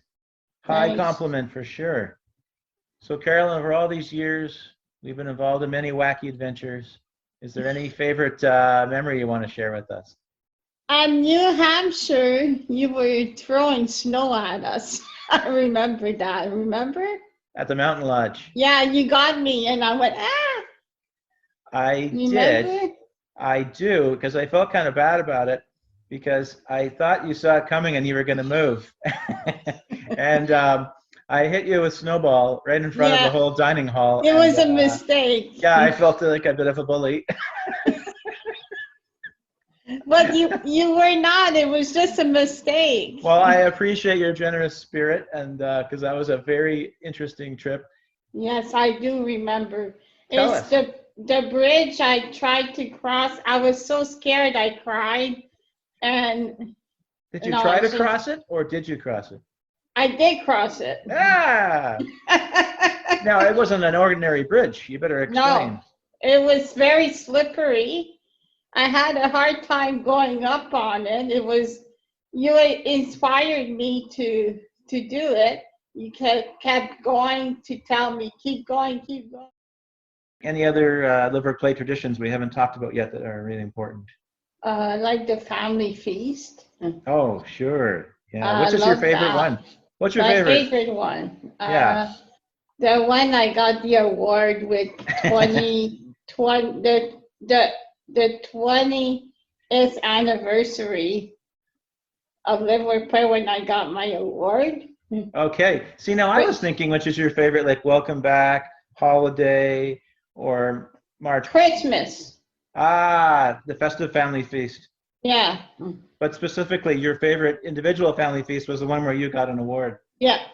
High Nice. compliment for sure. So, Carolyn, over all these years, we've been involved in many wacky adventures. Is there any favorite memory you want to share with us? New Hampshire, you were throwing snow at us. I remember that. Remember? At the Mountain Lodge. Yeah, you got me, and I went, ah. I Remember? did. I do, because I felt kind of bad about it, because I thought you saw it coming and you were going to move. And I hit you with snowball right in front of the whole dining hall. It was a mistake. Yeah, I felt like a bit of a bully. But you were not. It was just a mistake. Well, I appreciate your generous spirit, and because that was a very interesting trip. Yes, I do remember. Tell It's us. the bridge I tried to cross. I was so scared I cried. And Did you no, try to it's just- cross it, or did you cross it? I did cross it. Ah! Now, it wasn't an ordinary bridge. You better explain. No, it was very slippery. I had a hard time going up on it. It was, you inspired me to do it. You kept going to tell me, keep going, keep going. Any other live work play traditions we haven't talked about yet that are really important? Like the family feast. Oh, sure. Yeah. Which is your love favorite that. one? What's your My favorite? favorite one. Yeah. The one I got the award with 20, the 20th anniversary of Live Work Play when I got my award. Okay. See, now I was thinking which is your favorite, like Welcome Back, Holiday, or March. Christmas. Ah, the Festive Family Feast. Yeah. But specifically, your favorite individual family feast was the one where you got an award. Yeah.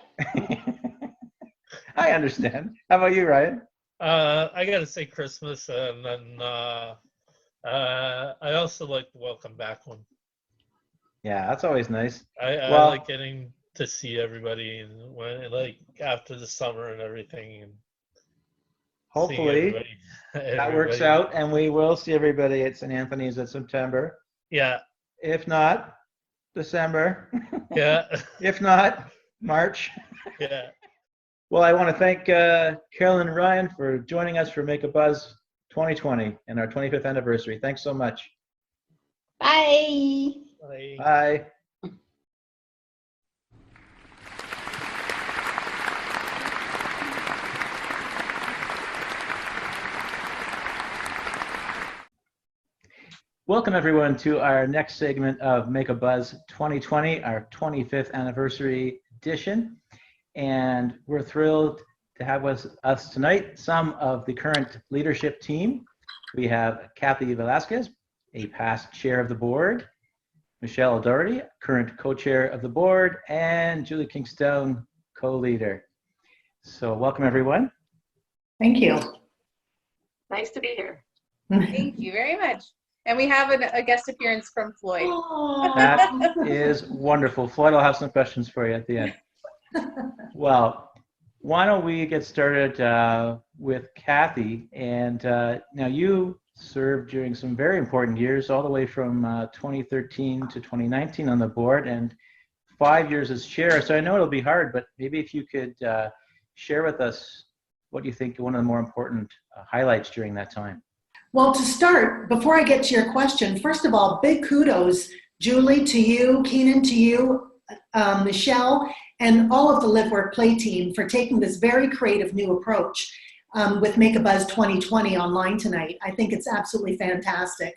I understand. How about you, Ryan? I gotta say Christmas, and then I also like the Welcome Back one. Yeah, that's always nice. I Well- like getting to see everybody and when, like, after the summer and everything. And seeing Hopefully everybody- that works everybody. out, and we will see everybody at St. Anthony's in September. Yeah. If not, December. Yeah. If not, March. Yeah. Well, I want to thank Carolyn and Ryan for joining us for Make a Buzz 2020 and our 25th anniversary. Thanks so much. Bye. Bye. Welcome everyone to our next segment of Make a Buzz 2020, our 25th anniversary edition. And we're thrilled to have with us tonight some of the current leadership team. We have Kathy Velasquez, a past chair of the board, Michelle Doherty, current co-chair of the board, and Julie Kingstone, co-leader. So welcome everyone. Thank you. Nice to be here. Thank you very much. And we have a guest appearance from Floyd. That is wonderful. Floyd will have some questions for you at the end. Well, why don't we get started with Kathy? And now you served during some very important years, all the way from 2013 to 2019 on the board, and 5 years as chair. So I know it'll be hard, but maybe if you could share with us what you think one of the more important highlights during that time. Well, to start, before I get to your question, first of all, big kudos Julie, to you, Keenan, to you, Michelle, and all of the Live Work Play team for taking this very creative new approach with Make a Buzz 2020 online tonight. I think it's absolutely fantastic.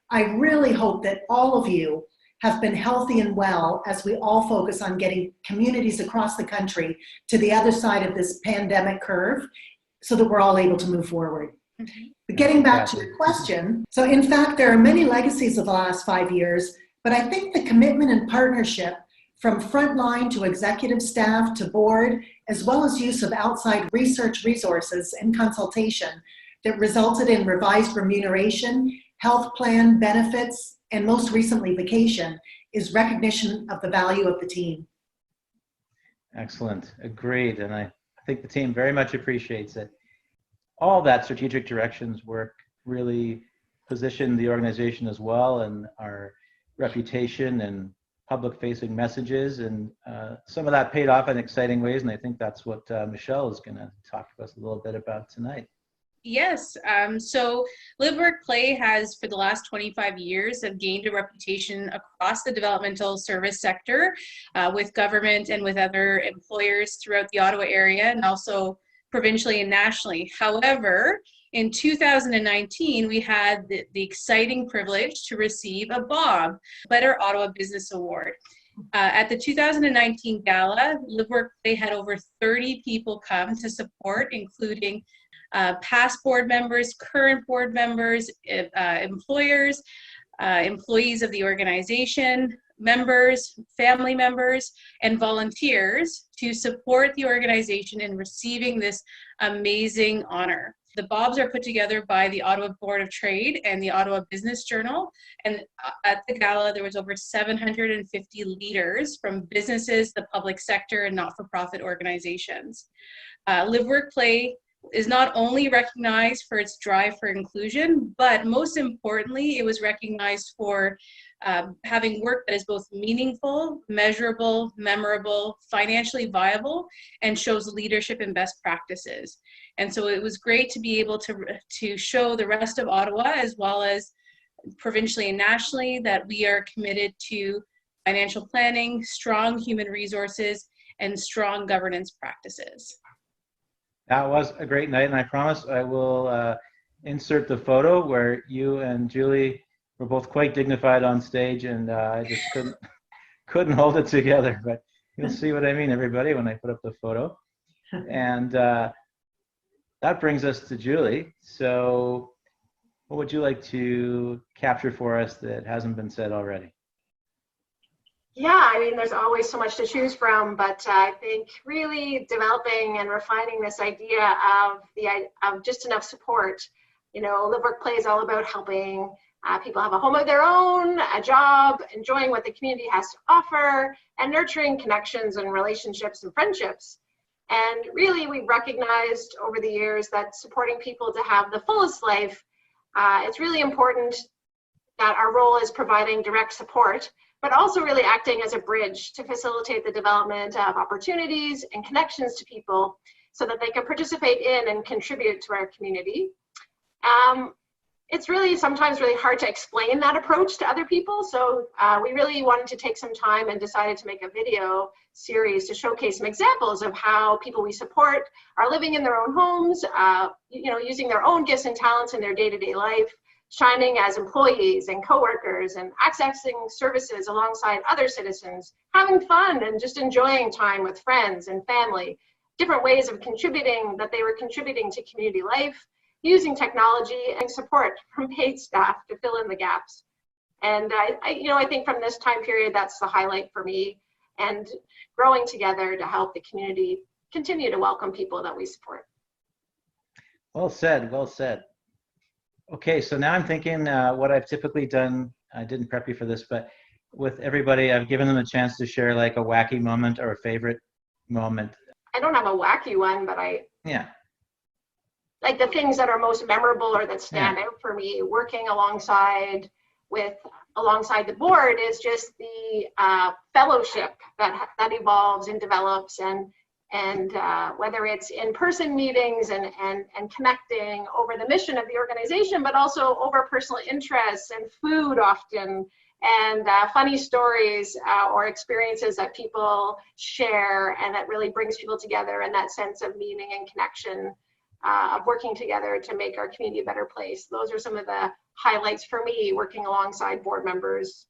I really hope that all of you have been healthy and well as we all focus on getting communities across the country to the other side of this pandemic curve so that we're all able to move forward. But getting back to your question, so in fact, there are many legacies of the last 5 years, but I think the commitment and partnership from frontline to executive staff to board, as well as use of outside research resources and consultation that resulted in revised remuneration, health plan benefits, and most recently vacation, is recognition of the value of the team. Excellent, agreed, and I think the team very much appreciates it. All that strategic directions work really positioned the organization as well, and our reputation and public-facing messages, and some of that paid off in exciting ways, and I think that's what Michelle is going to talk to us a little bit about tonight. Yes, so Live Work Play has for the last 25 years have gained a reputation across the developmental service sector with government and with other employers throughout the Ottawa area and also provincially and nationally. However, in 2019, we had the exciting privilege to receive a BOB, Better Ottawa Business Award. At the 2019 gala, Live Work Play had over 30 people come to support, including past board members, current board members, employers, employees of the organization, members, family members, and volunteers to support the organization in receiving this amazing honor. The BOBs are put together by the Ottawa Board of Trade and the Ottawa Business Journal. And at the gala, there was over 750 leaders from businesses, the public sector, and not-for-profit organizations. Live Work Play is not only recognized for its drive for inclusion, but most importantly, it was recognized for having work that is both meaningful, measurable, memorable, financially viable, and shows leadership and best practices. And so it was great to be able to show the rest of Ottawa, as well as provincially and nationally, that we are committed to financial planning, strong human resources, and strong governance practices. That was a great night, and I promise I will insert the photo where you and Julie were both quite dignified on stage, and I just couldn't hold it together. But you'll see what I mean, everybody, when I put up the photo. And that brings us to Julie. So what would you like to capture for us that hasn't been said already? Yeah, I mean, there's always so much to choose from, but I think really developing and refining this idea of just enough support. You know, Live Work Play is all about helping people have a home of their own, a job, enjoying what the community has to offer, and nurturing connections and relationships and friendships. And really, we've recognized over the years that supporting people to have the fullest life, it's really important that our role is providing direct support, but also really acting as a bridge to facilitate the development of opportunities and connections to people so that they can participate in and contribute to our community. It's really sometimes really hard to explain that approach to other people. So we really wanted to take some time and decided to make a video series to showcase some examples of how people we support are living in their own homes, you know, using their own gifts and talents in their day-to-day life, shining as employees and coworkers, and accessing services alongside other citizens, having fun and just enjoying time with friends and family, different ways of contributing that they were contributing to community life, using technology and support from paid staff to fill in the gaps. And I think from this time period, that's the highlight for me, and growing together to help the community continue to welcome people that we support. Well said, well said. Okay, so now I'm thinking what I've typically done, I didn't prep you for this, but with everybody, I've given them a chance to share like a wacky moment or a favorite moment. I don't have a wacky one, but Yeah. Like the things that are most memorable or that stand out for me working alongside the board is just the fellowship that evolves and develops, and whether it's in-person meetings and connecting over the mission of the organization, but also over personal interests and food often, and funny stories or experiences that people share, and that really brings people together, and that sense of meaning and connection of working together to make our community a better place. Those are some of the highlights for me working alongside board members.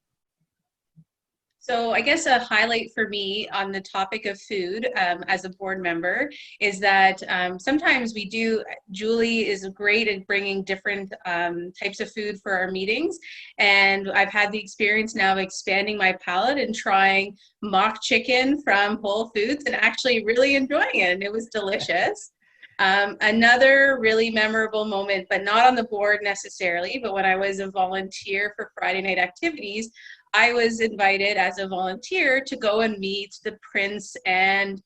So I guess a highlight for me on the topic of food as a board member is that sometimes we do, Julie is great at bringing different types of food for our meetings. And I've had the experience now of expanding my palate and trying mock chicken from Whole Foods and actually really enjoying it. And it was delicious. Another really memorable moment, but not on the board necessarily, but when I was a volunteer for Friday night activities, I was invited as a volunteer to go and meet the Prince and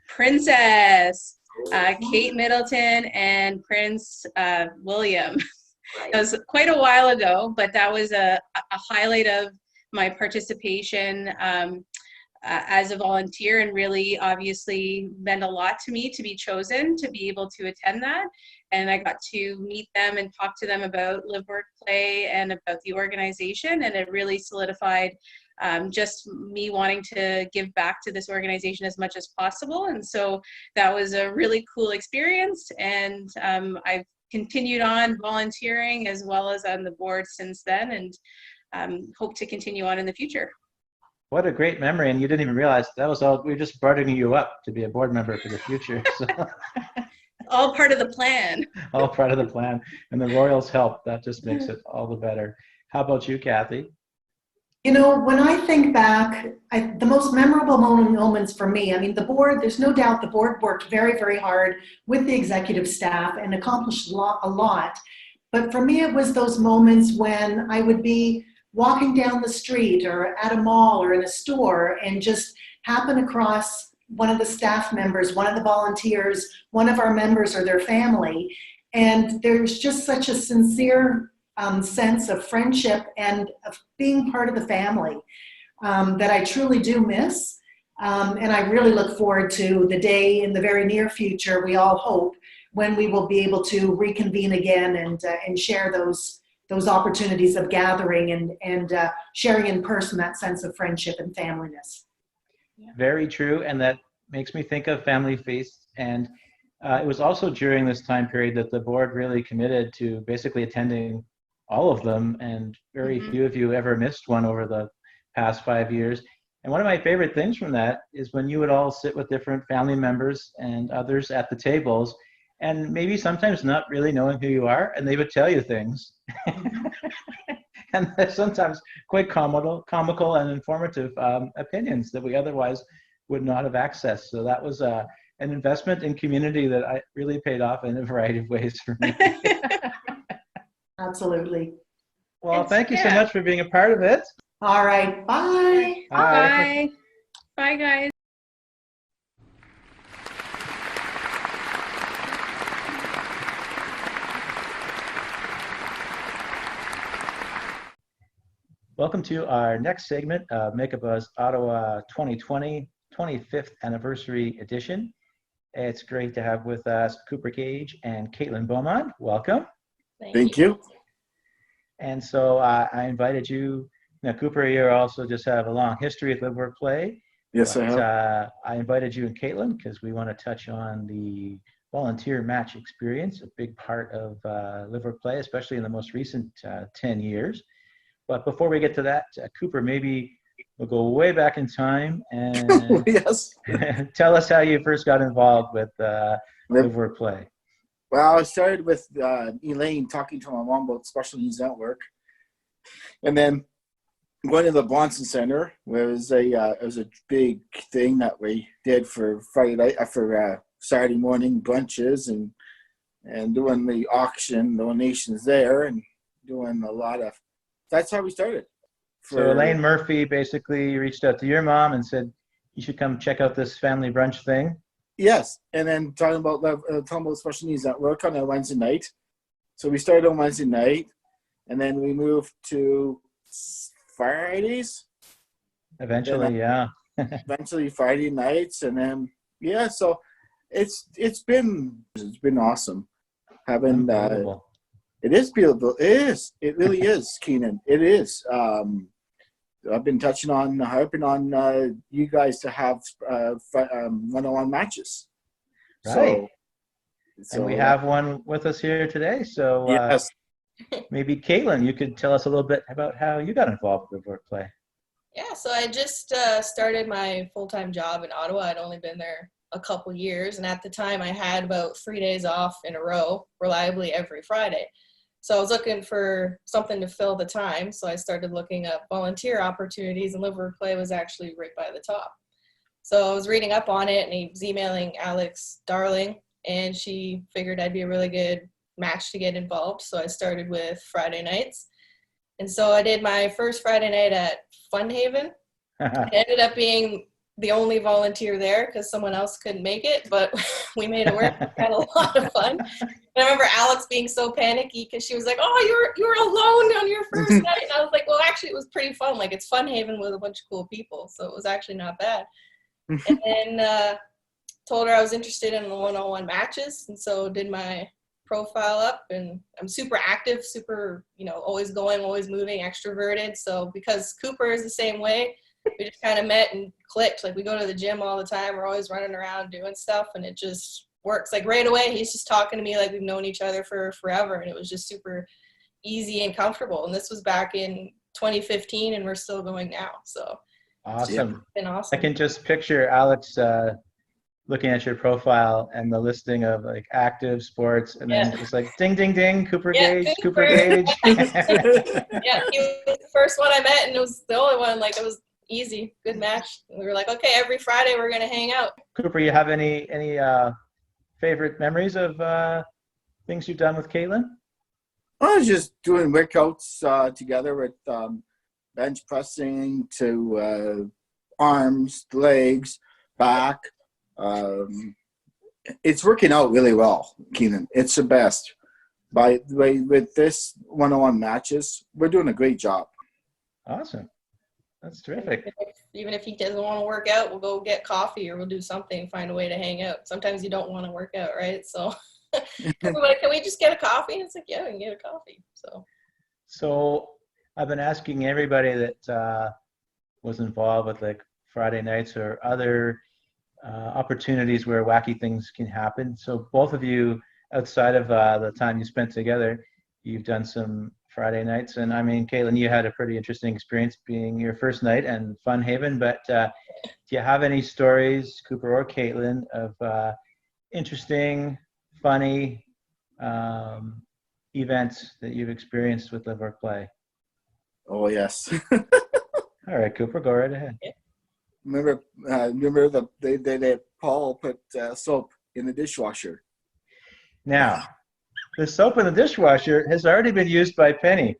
Princess, Kate Middleton and Prince William. It was quite a while ago, but that was a highlight of my participation as a volunteer, and really obviously meant a lot to me to be chosen to be able to attend that. And I got to meet them and talk to them about Live Work Play and about the organization, and it really solidified just me wanting to give back to this organization as much as possible. And so that was a really cool experience, and I've continued on volunteering as well as on the board since then, and hope to continue on in the future. What a great memory, and you didn't even realize that was all, we were just bartering you up to be a board member for the future. So. All part of the plan. All part of the plan, and the Royals' help, that just makes it all the better. How about you, Kathy? You know, when I think back, the most memorable moments for me, I mean, the board, there's no doubt the board worked very, very hard with the executive staff and accomplished a lot. But for me, it was those moments when I would be walking down the street or at a mall or in a store and just happen across one of the staff members, one of the volunteers, one of our members or their family. And there's just such a sincere sense of friendship and of being part of the family that I truly do miss. And I really look forward to the day in the very near future, we all hope, when we will be able to reconvene again and share those opportunities of gathering and sharing in person that sense of friendship and familyness. Very true, and that makes me think of Family Feast. And it was also during this time period that the board really committed to basically attending all of them, and very few of you ever missed one over the past 5 years. And one of my favorite things from that is when you would all sit with different family members and others at the tables, and maybe sometimes not really knowing who you are, and they would tell you things. And they're sometimes quite comical and informative opinions that we otherwise would not have accessed. So that was an investment in community that I really paid off in a variety of ways for me. Absolutely. Well, thank you so much for being a part of it. All right, bye. Bye. Bye, guys. Welcome to our next segment of Make a Buzz Ottawa 2020 25th Anniversary Edition. It's great to have with us Cooper Cage and Caitlin Beaumont. Welcome. Thank you. And so I invited you. Now, Cooper, you also just have a long history at Live Work Play. Yes, I have. I invited you and Caitlin because we want to touch on the volunteer match experience, a big part of Live Work Play, especially in the most recent 10 years. But before we get to that, Cooper, maybe we'll go way back in time and yes. Tell us how you first got involved with Live Work Play. Well, I started with Elaine talking to my mom about Special Needs Network, and then going to the Bronson Center, where it was a big thing that we did for Friday night, for Saturday morning brunches, and doing the auction donations there, and doing a lot of. That's how we started. So Elaine Murphy basically reached out to your mom and said, you should come check out this family brunch thing. Yes, and then talking about Special Needs Network on a Wednesday night. So we started on Wednesday night, and then we moved to Fridays. Eventually, yeah. Eventually Friday nights, and then so it's been awesome having It is beautiful. It is. It really is, Keenan. It is. I've been harping on you guys to have one-on-one matches. Right. So and we have one with us here today. So yes. Maybe Caitlin, you could tell us a little bit about how you got involved with LiveWorkPlay. Yeah, so I just started my full-time job in Ottawa. I'd only been there a couple years, and at the time I had about 3 days off in a row, reliably every Friday. So I was looking for something to fill the time, so I started looking up volunteer opportunities, and LiveWorkPlay was actually right by the top. So I was reading up on it, and he was emailing Alex Darling, and she figured I'd be a really good match to get involved. So I started with Friday nights. And so I did my first Friday night at Fun Haven. I ended up being the only volunteer there because someone else couldn't make it, but we made it work. We had a lot of fun. And I remember Alex being so panicky because she was like, "Oh, you were alone on your first night." And I was like, "Well, actually, it was pretty fun. Like, it's Fun Haven with a bunch of cool people, so it was actually not bad." And then told her I was interested in the one-on-one matches, and so did my profile up, and I'm super active, super, always going, always moving, extroverted. So because Cooper is the same way, we just kind of met and clicked. Like, we go to the gym all the time. We're always running around doing stuff, and it just works. Like, right away, he's just talking to me like we've known each other for forever, and it was just super easy and comfortable. And this was back in 2015, and we're still going now. So awesome. It's been awesome. I can just picture Alex looking at your profile and the listing of like active sports, and then just like ding, ding, ding, Cooper Gage, Cooper Gage. Yeah, he was the first one I met, and it was the only one. Like, it was easy, good match. And we were like, okay, every Friday we're gonna hang out. Cooper, you have any favorite memories of things you've done with Caitlin? I was just doing workouts together with bench pressing to arms, legs, back. It's working out really well, Keenan. It's the best. By the way, with this one-on-one matches, we're doing a great job. Awesome. That's terrific. Even if he doesn't want to work out, we'll go get coffee or we'll do something, find a way to hang out. Sometimes you don't want to work out, right? So we're like, can we just get a coffee? And it's like, yeah, we can get a coffee. So I've been asking everybody that was involved with like Friday nights or other opportunities where wacky things can happen. So both of you, outside of the time you spent together, you've done some Friday nights. And I mean, Caitlin, you had a pretty interesting experience being your first night and Fun Haven, but do you have any stories, Cooper or Caitlin, of interesting, funny events that you've experienced with LiveWorkPlay? Oh, yes. All right, Cooper, go right ahead. Remember that Paul put soap in the dishwasher. Now, the soap in the dishwasher has already been used by Penny.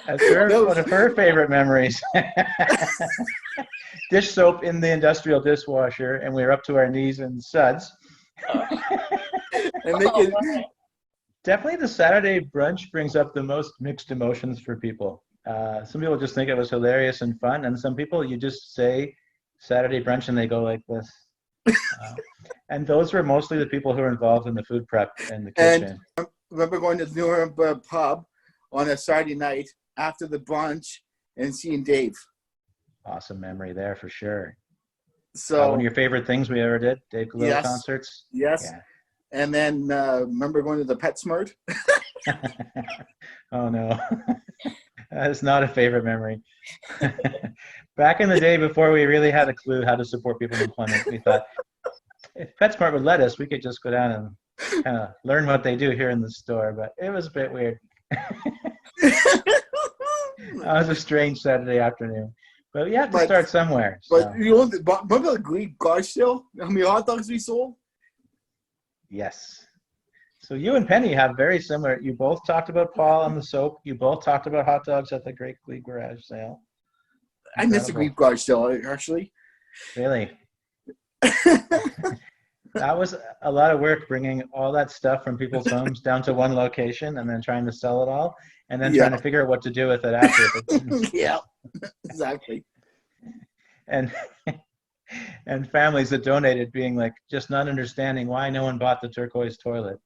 That's one of her favorite memories. Dish soap in the industrial dishwasher, and we were up to our knees in suds. Definitely the Saturday brunch brings up the most mixed emotions for people. Some people just think it was hilarious and fun, and some people, you just say Saturday brunch and they go like this. And those were mostly the people who were involved in the food prep and the kitchen. And I remember going to the Nuremberg pub on a Saturday night after the brunch and seeing Dave. Awesome memory there for sure. So one of your favorite things we ever did, Dave Kalil yes, concerts? Yes. Yeah. And then remember going to the PetSmart? Oh no. That is not a favorite memory. Back in the day, before we really had a clue how to support people in employment, we thought if PetSmart would let us, we could just go down and kind of learn what they do here in the store, but it was a bit weird. That was a strange Saturday afternoon. But you have to start somewhere. But you know, remember the Greek garage sale? How many hot dogs we sold? Yes. So you and Penny have very similar. You both talked about Paul and the soap. You both talked about hot dogs at the Great Glee Garage Sale. I missed the Greek garage sale, actually. Really? That was a lot of work, bringing all that stuff from people's homes down to one location and then trying to sell it all and then trying to figure out what to do with it after. Yeah, exactly. And families that donated being like just not understanding why no one bought the turquoise toilet.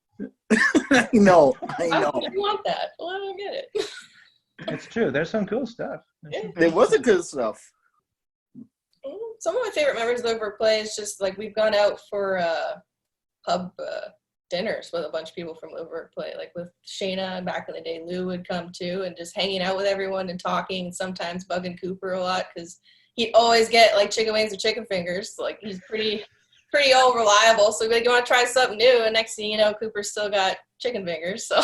I know. I want that. Well, I don't get it. It's true. There's some cool stuff. There was a good stuff. Some of my favorite memories of LiveWorkPlay is just like we've gone out for pub dinners with a bunch of people from LiveWorkPlay. Like with Shayna back in the day, Lou would come too, and just hanging out with everyone and talking. And sometimes bugging Cooper a lot because he'd always get like chicken wings or chicken fingers. Like he's pretty old reliable. So we'd be like, you want to try something new? And next thing you know, Cooper's still got chicken fingers. So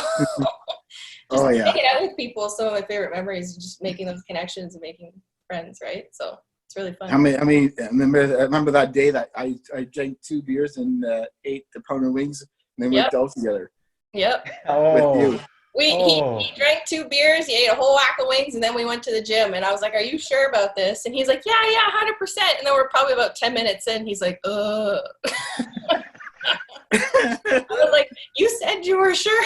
just hanging out with people. Some of my favorite memories, just making those connections and making friends. Right. So it's really fun. I remember that day that I drank 2 beers and ate the pound of wings, and then we went out together. Yep. With you. He drank 2 beers, he ate a whole whack of wings, and then we went to the gym. And I was like, "Are you sure about this?" And he's like, "Yeah, 100%." And then we're probably about 10 minutes in. He's like, "Ugh." I was like, "You said you were sure."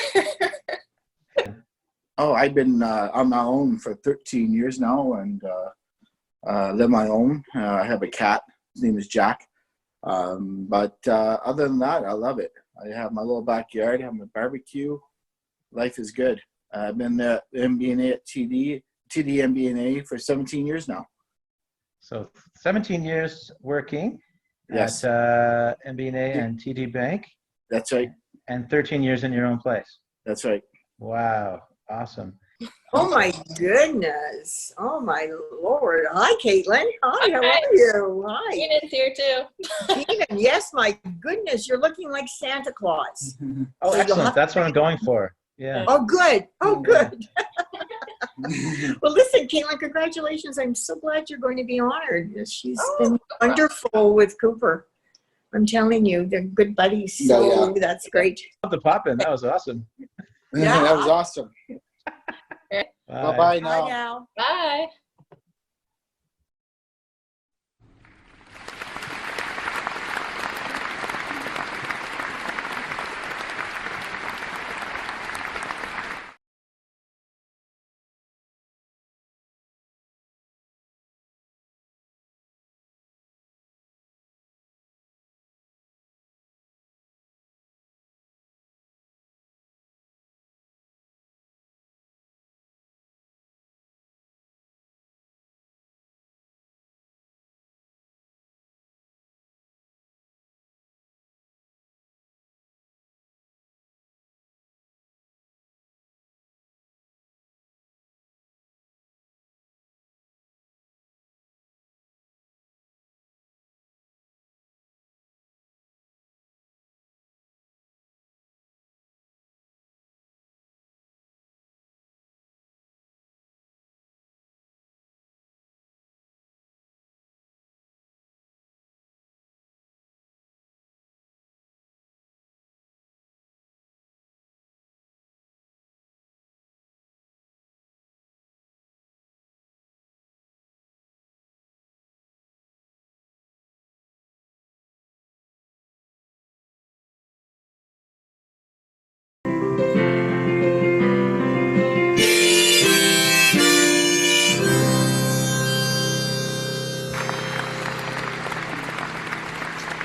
I've been on my own for 13 years now, and live my own. I have a cat. His name is Jack. But other than that, I love it. I have my little backyard. I have my barbecue. Life is good. I've been the MBNA at TD MBNA for 17 years now. So 17 years working at MBNA and TD Bank. That's right. And 13 years in your own place. That's right. Wow. Awesome. Oh my goodness. Oh my Lord. Hi, Caitlin. Hi, how are you? Hi. Keenan's here too. Keenan, yes, my goodness. You're looking like Santa Claus. Oh, So excellent. That's what I'm going for. Yeah. Oh, good. Oh, good. Well, listen, Caitlin, congratulations. I'm so glad you're going to be honored. She's been wonderful with Cooper. I'm telling you, they're good buddies. So that's great. Love the pop in. That was awesome. Yeah, that was awesome. Bye-bye now. Bye now. Bye.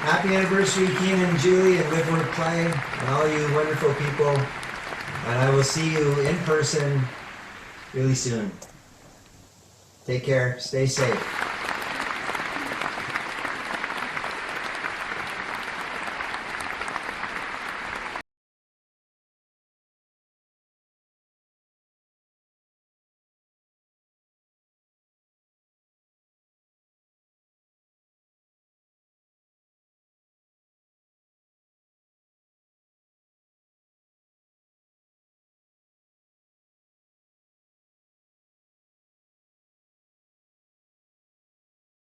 Happy anniversary, Keenan and Julie and LiveWorkPlay, and all you wonderful people. And I will see you in person really soon. Take care. Stay safe.